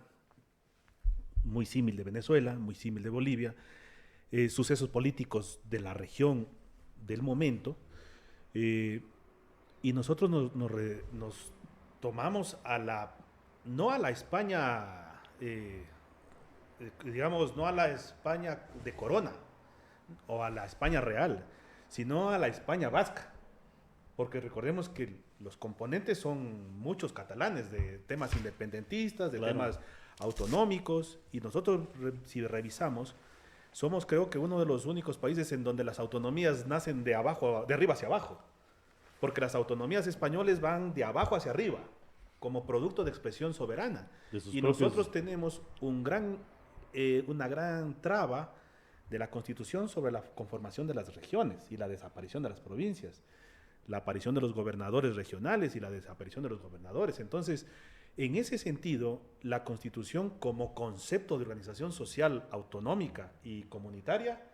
Speaker 3: muy símil de Venezuela, muy símil de Bolivia, sucesos políticos de la región del momento, y nosotros nos tomamos no a la España, digamos, no a la España de Corona o a la España real, sino a la España vasca, porque recordemos que los componentes son muchos catalanes, de temas independentistas, de temas autonómicos, y nosotros, si revisamos, somos, creo que, uno de los únicos países en donde las autonomías nacen de arriba hacia abajo, porque las autonomías españoles van de abajo hacia arriba, como producto de expresión soberana. Y nosotros tenemos una gran traba de la Constitución sobre la conformación de las regiones y la desaparición de las provincias, la aparición de los gobernadores regionales y la desaparición de los gobernadores. Entonces, en ese sentido, la Constitución como concepto de organización social autonómica y comunitaria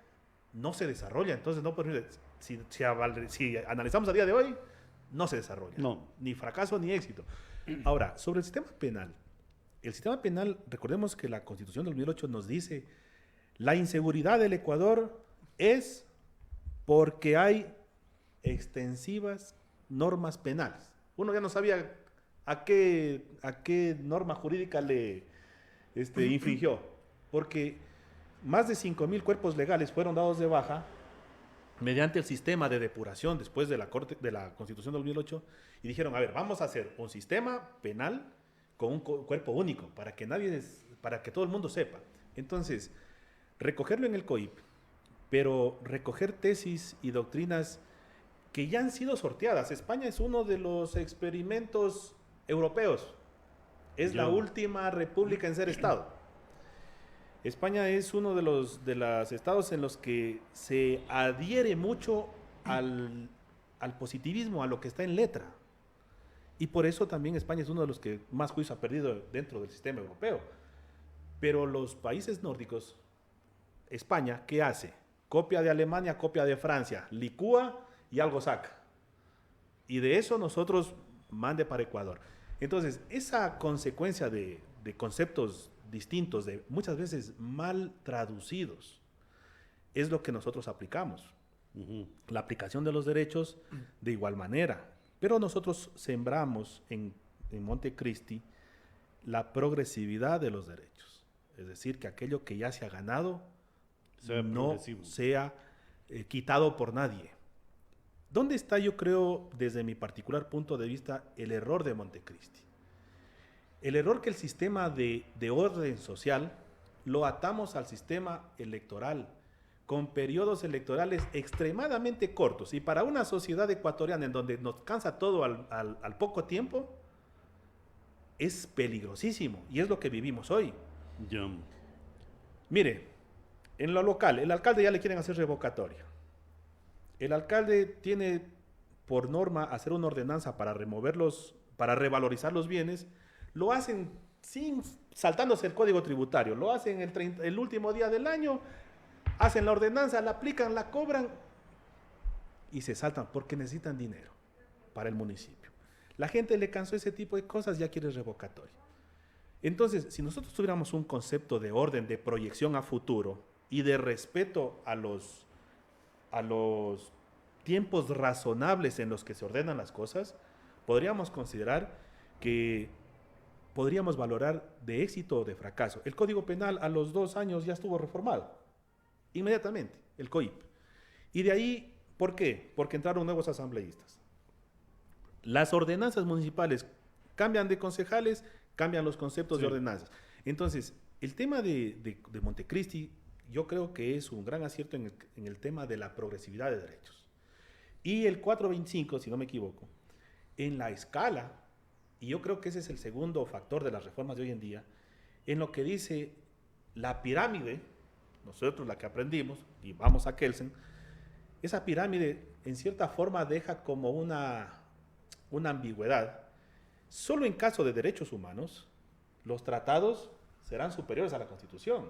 Speaker 3: no se desarrolla. Entonces, si analizamos a día de hoy, no se desarrolla. No. Ni fracaso ni éxito. Ahora, sobre el sistema penal. El sistema penal, recordemos que la Constitución del 2008 nos dice: la inseguridad del Ecuador es porque hay extensivas normas penales. Uno ya no sabía a qué norma jurídica le infringió, porque más de 5,000 cuerpos legales fueron dados de baja mediante el sistema de depuración después de la Constitución del 2008, y dijeron: a ver, vamos a hacer un sistema penal con un cuerpo único, para que todo el mundo sepa. Entonces, recogerlo en el COIP, pero recoger tesis y doctrinas que ya han sido sorteadas. España es uno de los experimentos europeos. Es la última república en ser Estado. España es uno de los estados en los que se adhiere mucho al positivismo, a lo que está en letra. Y por eso también España es uno de los que más juicios ha perdido dentro del sistema europeo. Pero los países nórdicos España, ¿qué hace? Copia de Alemania, copia de Francia, licúa y algo saca. Y de eso nosotros mande para Ecuador. Entonces, esa consecuencia de conceptos distintos, de muchas veces mal traducidos, es lo que nosotros aplicamos. La aplicación de los derechos de igual manera. Pero nosotros sembramos en Montecristi la progresividad de los derechos. Es decir, que aquello que ya se ha ganado no sea quitado por nadie. ¿Dónde está, yo creo, desde mi particular punto de vista, el error de Montecristi? El error que el sistema de orden social lo atamos al sistema electoral, con periodos electorales extremadamente cortos. Y para una sociedad ecuatoriana en donde nos cansa todo al poco tiempo, es peligrosísimo. Y es lo que vivimos hoy.
Speaker 1: Ya.
Speaker 3: Mire, en lo local, el alcalde ya le quieren hacer revocatoria. El alcalde tiene por norma hacer una ordenanza para removerlos, para revalorizar los bienes. Lo hacen saltándose el código tributario. Lo hacen el último día del año. Hacen la ordenanza, la aplican, la cobran y se saltan porque necesitan dinero para el municipio. La gente le cansó ese tipo de cosas, ya quiere revocatoria. Entonces, si nosotros tuviéramos un concepto de orden, de proyección a futuro y de respeto a los tiempos razonables en los que se ordenan las cosas, podríamos considerar que podríamos valorar de éxito o de fracaso. El Código Penal a los 2 años ya estuvo reformado. Inmediatamente, el COIP. Y de ahí, ¿por qué? Porque entraron nuevos asambleístas. Las ordenanzas municipales cambian de concejales, cambian los conceptos de ordenanzas. Entonces, el tema de Montecristi, yo creo que es un gran acierto en el tema de la progresividad de derechos. Y el 425, si no me equivoco, en la escala, y yo creo que ese es el segundo factor de las reformas de hoy en día, en lo que dice la pirámide, nosotros la que aprendimos, y vamos a Kelsen, esa pirámide en cierta forma deja como una ambigüedad. Solo en caso de derechos humanos, los tratados serán superiores a la Constitución.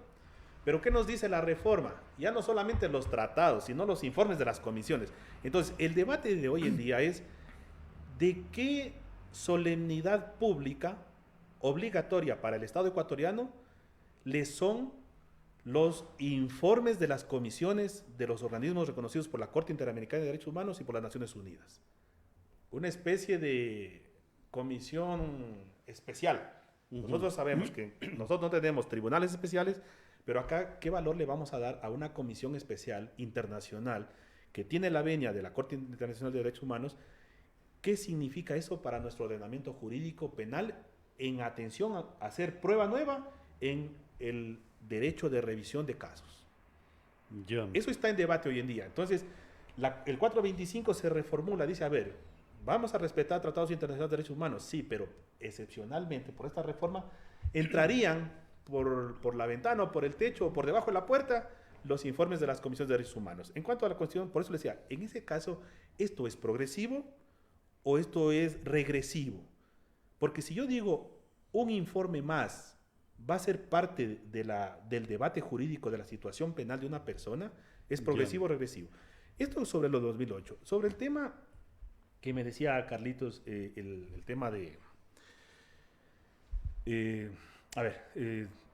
Speaker 3: Pero ¿qué nos dice la reforma? Ya no solamente los tratados, sino los informes de las comisiones. Entonces, el debate de hoy en día es de qué solemnidad pública obligatoria para el Estado ecuatoriano le son los informes de las comisiones de los organismos reconocidos por la Corte Interamericana de Derechos Humanos y por las Naciones Unidas. Una especie de comisión especial. Nosotros sabemos que nosotros no tenemos tribunales especiales, pero acá, ¿qué valor le vamos a dar a una comisión especial internacional que tiene la venia de la Corte Internacional de Derechos Humanos? ¿Qué significa eso para nuestro ordenamiento jurídico penal en atención a hacer prueba nueva en el derecho de revisión de casos?
Speaker 1: Ya.
Speaker 3: Eso está en debate hoy en día. Entonces, el 425 se reformula, dice, a ver, vamos a respetar tratados internacionales de derechos humanos, sí, pero excepcionalmente por esta reforma entrarían por la ventana o por el techo o por debajo de la puerta los informes de las comisiones de derechos humanos. En cuanto a la cuestión, por eso le decía, en ese caso, ¿esto es progresivo o esto es regresivo? Porque si yo digo un informe más va a ser parte del debate jurídico de la situación penal de una persona, ¿es progresivo o regresivo? Esto es sobre los 2008. Sobre el tema que me decía Carlitos, el tema de...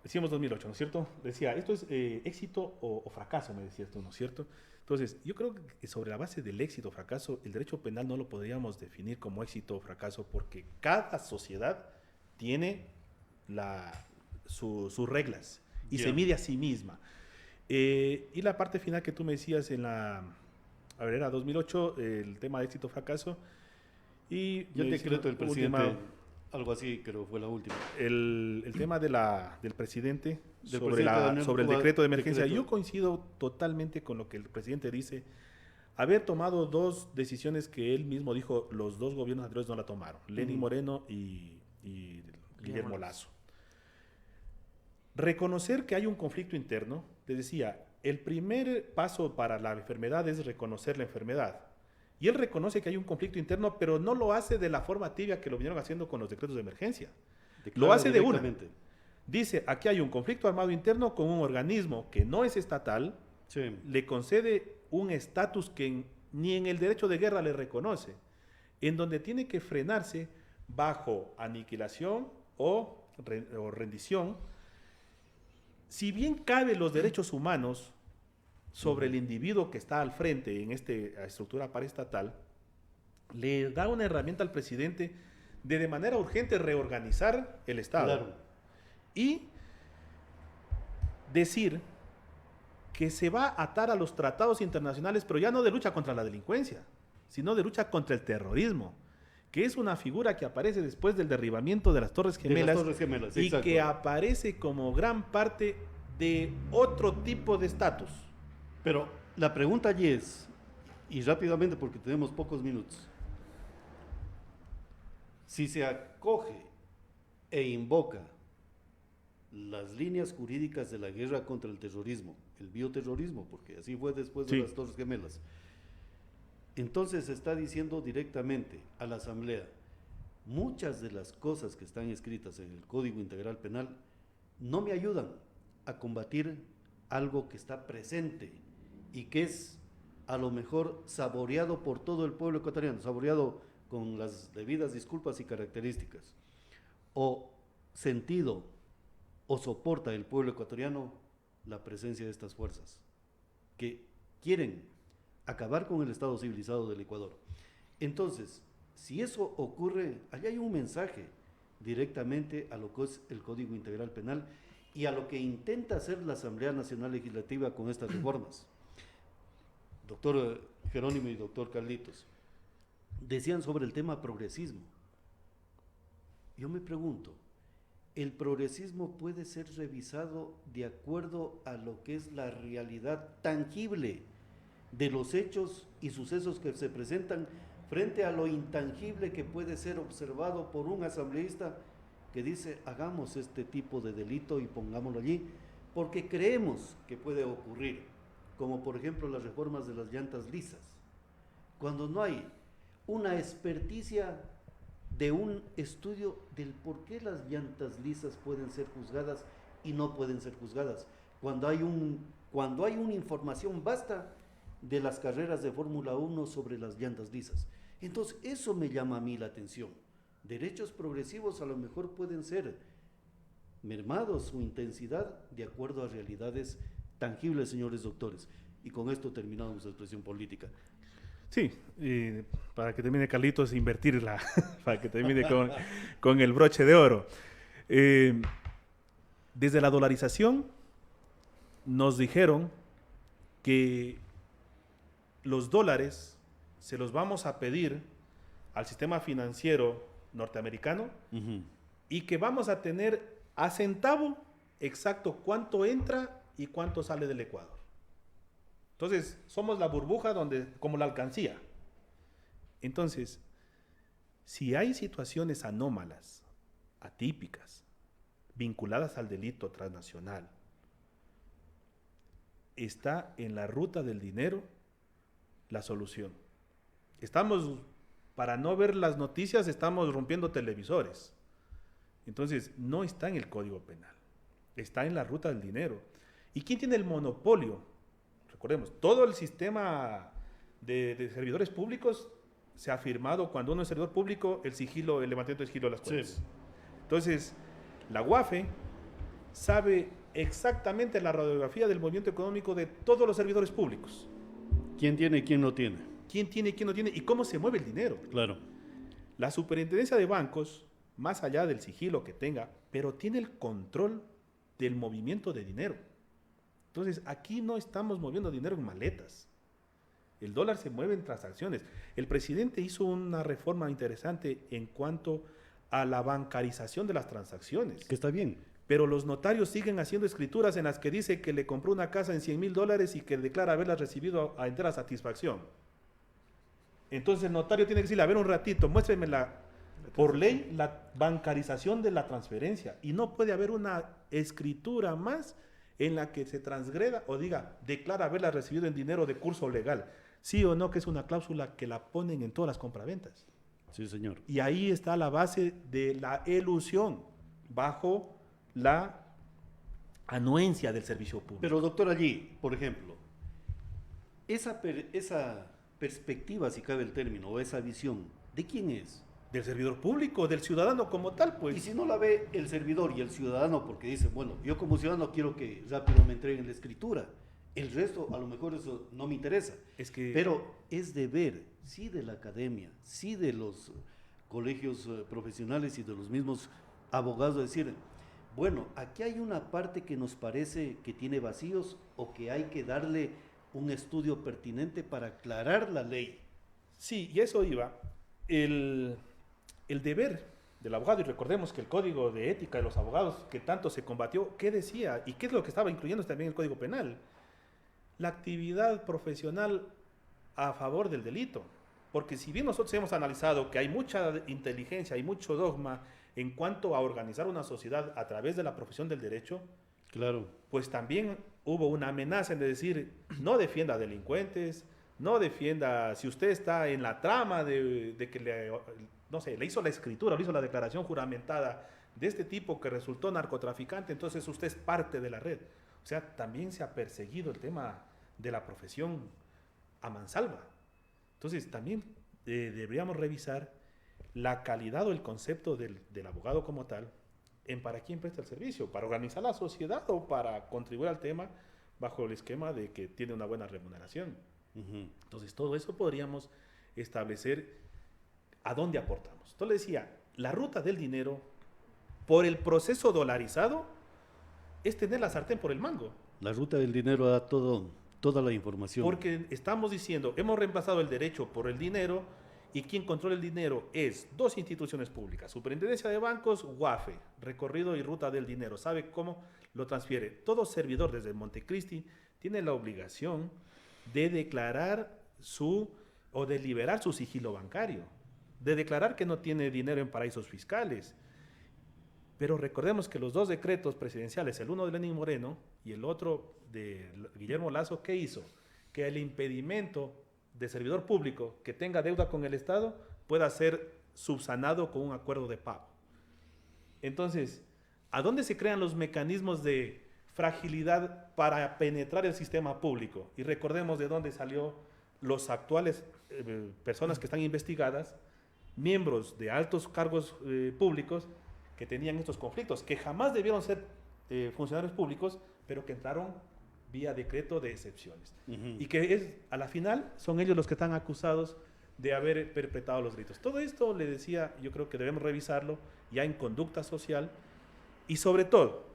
Speaker 3: decíamos 2008, ¿no es cierto? Decía, ¿esto es éxito o fracaso? Me decías tú, ¿no es cierto? Entonces, yo creo que sobre la base del éxito o fracaso, el derecho penal no lo podríamos definir como éxito o fracaso porque cada sociedad tiene sus reglas y se mide a sí misma. Y la parte final que tú me decías era 2008, el tema de éxito o fracaso. Y
Speaker 1: el decreto del presidente, algo así, creo fue la última.
Speaker 3: El tema del presidente sobre el decreto de emergencia. Yo coincido totalmente con lo que el presidente dice. Haber tomado 2 decisiones que él mismo dijo, los 2 gobiernos anteriores no la tomaron. Lenín Moreno y Guillermo Lasso. Reconocer que hay un conflicto interno, te decía, el primer paso para la enfermedad es reconocer la enfermedad. Y él reconoce que hay un conflicto interno, pero no lo hace de la forma tibia que lo vinieron haciendo con los decretos de emergencia. Lo hace de una. dice, aquí hay un conflicto armado interno con un organismo que no es estatal,
Speaker 1: Sí.
Speaker 3: le concede un estatus que ni en el derecho de guerra le reconoce, en donde tiene que frenarse bajo aniquilación o rendición. Si bien cabe los derechos humanos sobre el individuo que está al frente en esta estructura paraestatal, le da una herramienta al presidente de manera urgente reorganizar el Estado.
Speaker 1: Claro.
Speaker 3: Y decir que se va a atar a los tratados internacionales, pero ya no de lucha contra la delincuencia, sino de lucha contra el terrorismo, que es una figura que aparece después del derribamiento de las Torres Gemelas,
Speaker 1: De las Torres Gemelas,
Speaker 3: y
Speaker 1: exacto.
Speaker 3: que aparece como gran parte de otro tipo de estatus.
Speaker 1: Pero la pregunta allí es, y rápidamente porque tenemos pocos minutos, si se acoge e invoca las líneas jurídicas de la guerra contra el terrorismo, el bioterrorismo, porque así fue después de
Speaker 3: Sí.
Speaker 1: las Torres Gemelas, entonces se está diciendo directamente a la Asamblea, muchas de las cosas que están escritas en el Código Integral Penal no me ayudan a combatir algo que está presente y que es a lo mejor saboreado por todo el pueblo ecuatoriano, saboreado con las debidas disculpas y características, o sentido o soporta el pueblo ecuatoriano la presencia de estas fuerzas que quieren acabar con el Estado civilizado del Ecuador. Entonces, si eso ocurre, allá hay un mensaje directamente a lo que es el Código Integral Penal y a lo que intenta hacer la Asamblea Nacional Legislativa con estas reformas. Doctor Jerónimo y doctor Carlitos, decían sobre el tema progresismo. Yo me pregunto, ¿el progresismo puede ser revisado de acuerdo a lo que es la realidad tangible de los hechos y sucesos que se presentan frente a lo intangible que puede ser observado por un asambleísta que dice, hagamos este tipo de delito y pongámoslo allí, porque creemos que puede ocurrir, como por ejemplo las reformas de las llantas lisas, cuando no hay una experticia de un estudio del por qué las llantas lisas pueden ser juzgadas y no pueden ser juzgadas, cuando hay una información vasta de las carreras de Fórmula 1 sobre las llantas lisas. Entonces, eso me llama a mí la atención. Derechos progresivos a lo mejor pueden ser mermados su intensidad de acuerdo a realidades tangibles, señores doctores. Y con esto terminamos nuestra expresión política.
Speaker 3: Sí, para que termine Carlitos, invertirla, para que termine con el broche de oro. Desde la dolarización nos dijeron que los dólares se los vamos a pedir al sistema financiero norteamericano y que vamos a tener a centavo exacto cuánto entra y cuánto sale del Ecuador. Entonces, somos la burbuja como la alcancía. Entonces, si hay situaciones anómalas, atípicas, vinculadas al delito transnacional, está en la ruta del dinero la solución. Para no ver las noticias, estamos rompiendo televisores. Entonces, no está en el Código Penal, está en la ruta del dinero. ¿Y quién tiene el monopolio? Recordemos, todo el sistema de servidores públicos se ha firmado cuando uno es servidor público, el levantamiento de sigilo de las cuentas.
Speaker 1: Sí.
Speaker 3: Entonces, la UAFE sabe exactamente la radiografía del movimiento económico de todos los servidores públicos.
Speaker 1: ¿Quién tiene y quién no tiene?
Speaker 3: ¿Quién tiene y quién no tiene? Y cómo se mueve el dinero.
Speaker 1: Claro.
Speaker 3: La superintendencia de bancos, más allá del sigilo que tenga, pero tiene el control del movimiento de dinero. Entonces, aquí no estamos moviendo dinero en maletas. El dólar se mueve en transacciones. El presidente hizo una reforma interesante en cuanto a la bancarización de las transacciones.
Speaker 1: Que está bien.
Speaker 3: Pero los notarios siguen haciendo escrituras en las que dice que le compró una casa en $100,000 y que declara haberla recibido a entera satisfacción. Entonces el notario tiene que decirle, a ver un ratito, muéstreme por ley la bancarización de la transferencia. Y no puede haber una escritura más en la que se transgreda o diga, declara haberla recibido en dinero de curso legal. Sí o no, que es una cláusula que la ponen en todas las compraventas.
Speaker 1: Sí, señor.
Speaker 3: Y ahí está la base de la elusión bajo la anuencia del servicio público.
Speaker 1: Pero doctor, allí, por ejemplo, esa perspectiva, si cabe el término, o esa visión, ¿de quién es?
Speaker 3: Del servidor público, del ciudadano como tal, pues.
Speaker 1: Y si no la ve el servidor y el ciudadano, porque dice, bueno, yo como ciudadano quiero que rápido me entreguen la escritura, el resto a lo mejor eso no me interesa. Pero es deber, sí de la academia, sí de los colegios profesionales y de los mismos abogados, decir, bueno, aquí hay una parte que nos parece que tiene vacíos o que hay que darle un estudio pertinente para aclarar la ley.
Speaker 3: Sí, y eso iba. El deber del abogado, y recordemos que el Código de Ética de los Abogados, que tanto se combatió, ¿qué decía? ¿Y qué es lo que estaba incluyendo también el Código Penal? La actividad profesional a favor del delito. Porque si bien nosotros hemos analizado que hay mucha inteligencia y mucho dogma en cuanto a organizar una sociedad a través de la profesión del derecho,
Speaker 1: claro,
Speaker 3: pues también hubo una amenaza en decir, no defienda delincuentes, no defienda, si usted está en la trama de que le hizo la escritura, le hizo la declaración juramentada de este tipo que resultó narcotraficante, entonces usted es parte de la red. O sea, también se ha perseguido el tema de la profesión a mansalva. Entonces, también deberíamos revisar la calidad o el concepto del abogado como tal en para quién presta el servicio, para organizar la sociedad o para contribuir al tema bajo el esquema de que tiene una buena remuneración. Entonces, todo eso podríamos establecer a dónde aportamos. Entonces, le decía, la ruta del dinero por el proceso dolarizado es tener la sartén por el mango.
Speaker 1: La ruta del dinero da toda la información.
Speaker 3: Porque estamos diciendo, hemos reemplazado el derecho por el dinero, y quien controla el dinero es dos instituciones públicas, Superintendencia de Bancos, UAFE, recorrido y ruta del dinero, sabe cómo lo transfiere. Todo servidor desde Montecristi tiene la obligación de declarar o de liberar su sigilo bancario, de declarar que no tiene dinero en paraísos fiscales. Pero recordemos que los dos decretos presidenciales, el uno de Lenín Moreno y el otro de Guillermo Lasso, ¿qué hizo? Que el impedimento de servidor público que tenga deuda con el Estado pueda ser subsanado con un acuerdo de pago. Entonces, ¿a dónde se crean los mecanismos de fragilidad para penetrar el sistema público? Y recordemos de dónde salió los actuales personas que están investigadas, miembros de altos cargos públicos que tenían estos conflictos, que jamás debieron ser funcionarios públicos, pero que entraron vía decreto de excepciones. Y que a la final son ellos los que están acusados de haber perpetrado los delitos. Todo esto, le decía, yo creo que debemos revisarlo ya en conducta social y sobre todo,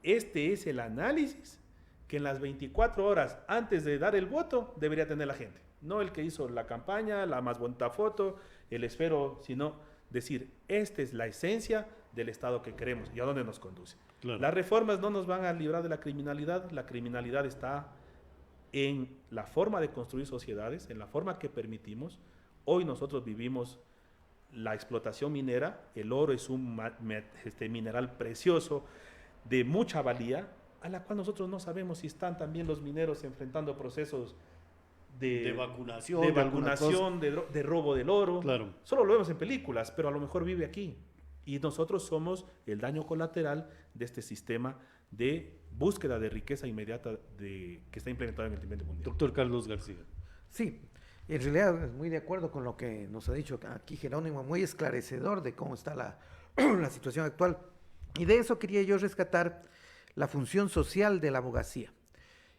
Speaker 3: este es el análisis que en las 24 horas antes de dar el voto debería tener la gente. No el que hizo la campaña, la más bonita foto, el esfero, sino decir, esta es la esencia del Estado que queremos y a dónde nos conduce. Claro. Las reformas no nos van a librar de la criminalidad está en la forma de construir sociedades, en la forma que permitimos. Hoy nosotros vivimos la explotación minera, el oro es un mineral precioso, de mucha valía, a la cual nosotros no sabemos si están también los mineros enfrentando procesos de vacunación, de robo del oro. Claro. Solo lo vemos en películas, pero a lo mejor vive aquí. Y nosotros somos el daño colateral de este sistema de búsqueda de riqueza inmediata que está implementado en el nivel mundial.
Speaker 1: Doctor Carlos García.
Speaker 2: Sí, en realidad muy de acuerdo con lo que nos ha dicho aquí Jerónimo, muy esclarecedor de cómo está la situación actual. Y de eso quería yo rescatar la función social de la abogacía.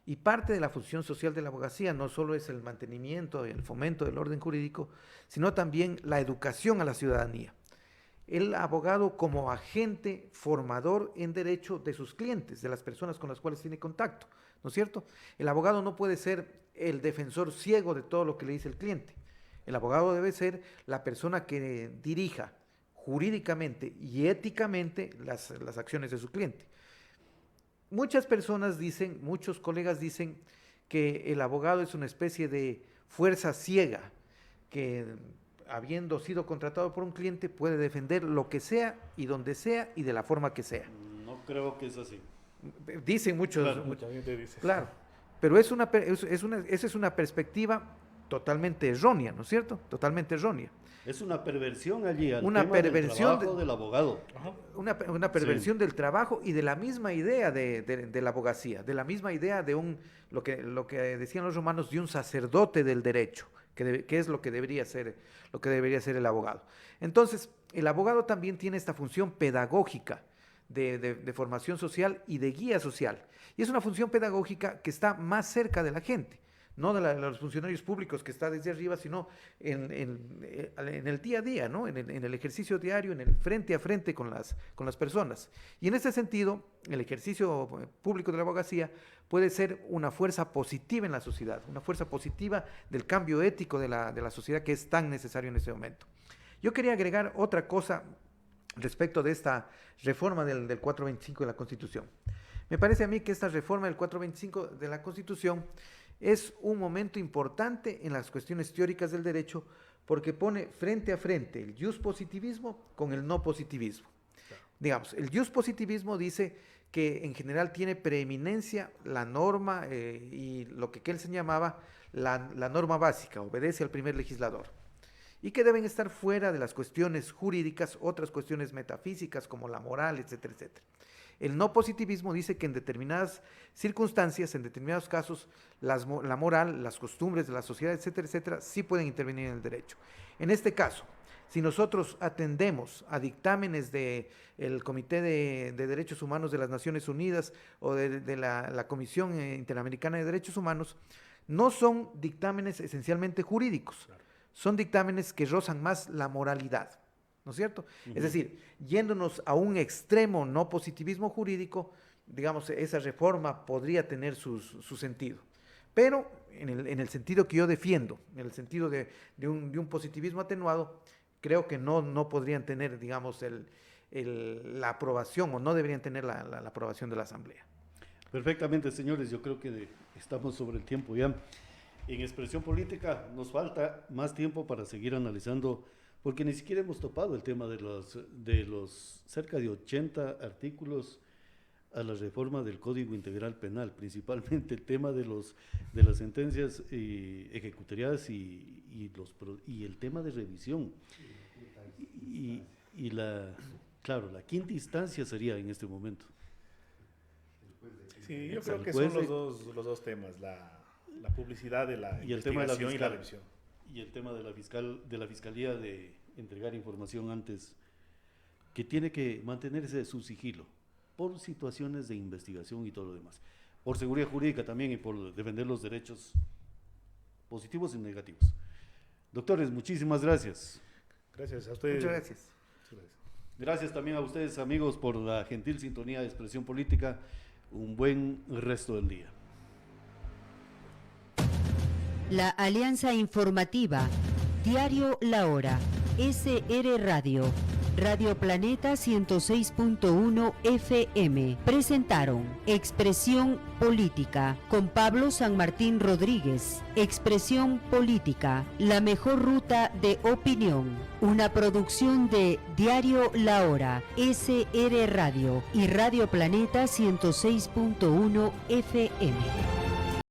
Speaker 2: Y parte de la función social de la abogacía no solo es el mantenimiento y el fomento del orden jurídico, sino también la educación a la ciudadanía. El abogado como agente formador en derecho de sus clientes, de las personas con las cuales tiene contacto, ¿no es cierto? El abogado no puede ser el defensor ciego de todo lo que le dice el cliente. El abogado debe ser la persona que dirija jurídicamente y éticamente las acciones de su cliente. Muchas personas dicen, muchos colegas dicen que el abogado es una especie de fuerza ciega, que habiendo sido contratado por un cliente puede defender lo que sea y donde sea y de la forma que sea.
Speaker 1: No creo que es así.
Speaker 2: Dicen muchos.
Speaker 3: Claro, mucha gente dice.
Speaker 2: Claro, pero esa es una perspectiva totalmente errónea, ¿no es cierto? Totalmente errónea.
Speaker 1: Es una perversión allí al
Speaker 2: Una
Speaker 1: tema
Speaker 2: perversión
Speaker 1: del trabajo del abogado.
Speaker 2: Una perversión del trabajo y de la misma idea de la abogacía, de la misma idea de lo que decían los romanos, de un sacerdote del derecho, que es lo que debería ser el abogado. Entonces, el abogado también tiene esta función pedagógica de formación social y de guía social. Y es una función pedagógica que está más cerca de la gente, no de los funcionarios públicos que está desde arriba, sino en el día a día, ¿no? en el ejercicio diario, en el frente a frente con las personas. Y en ese sentido, el ejercicio público de la abogacía puede ser una fuerza positiva en la sociedad, una fuerza positiva del cambio ético de la sociedad que es tan necesario en este momento. Yo quería agregar otra cosa respecto de esta reforma del 425 de la Constitución. Me parece a mí que esta reforma del 425 de la Constitución es un momento importante en las cuestiones teóricas del derecho porque pone frente a frente el positivismo con el no positivismo. Claro. Digamos, el positivismo dice que en general tiene preeminencia la norma y lo que él se llamaba la norma básica, obedece al primer legislador, y que deben estar fuera de las cuestiones jurídicas, otras cuestiones metafísicas como la moral, etcétera, etcétera. El no positivismo dice que en determinadas circunstancias, en determinados casos, la moral, las costumbres de la sociedad, etcétera, etcétera, sí pueden intervenir en el derecho. En este caso, si nosotros atendemos a dictámenes del Comité de Derechos Humanos de las Naciones Unidas o de la Comisión Interamericana de Derechos Humanos, no son dictámenes esencialmente jurídicos, claro. Son dictámenes que rozan más la moralidad, ¿no es cierto? Uh-huh. Es decir, yéndonos a un extremo no positivismo jurídico, digamos, esa reforma podría tener su sentido. Pero en el sentido que yo defiendo, en el sentido de un positivismo atenuado, creo que no podrían tener, digamos, la aprobación o no deberían tener la aprobación de la Asamblea.
Speaker 1: Perfectamente, señores, yo creo que estamos sobre el tiempo ya. En expresión política nos falta más tiempo para seguir analizando, porque ni siquiera hemos topado el tema de los cerca de 80 artículos a la reforma del Código Integral Penal, principalmente el tema de las sentencias ejecutoriadas y el tema de revisión. Claro, la quinta instancia sería en este momento.
Speaker 3: Sí, yo creo que son los dos temas, la publicidad de la investigación y la revisión.
Speaker 1: Y el tema de la Fiscalía de entregar información antes, que tiene que mantenerse su sigilo por situaciones de investigación y todo lo demás, por seguridad jurídica también y por defender los derechos positivos y negativos. Doctores, muchísimas gracias.
Speaker 3: Gracias a ustedes.
Speaker 2: Muchas gracias.
Speaker 1: Gracias también a ustedes, amigos, por la gentil sintonía de Expresión Política. Un buen resto del día.
Speaker 4: La Alianza Informativa, Diario La Hora, SR Radio, Radio Planeta 106.1 FM, presentaron Expresión Política con Pablo San Martín Rodríguez. Expresión Política, la mejor ruta de opinión. Una producción de Diario La Hora, SR Radio y Radio Planeta 106.1 FM.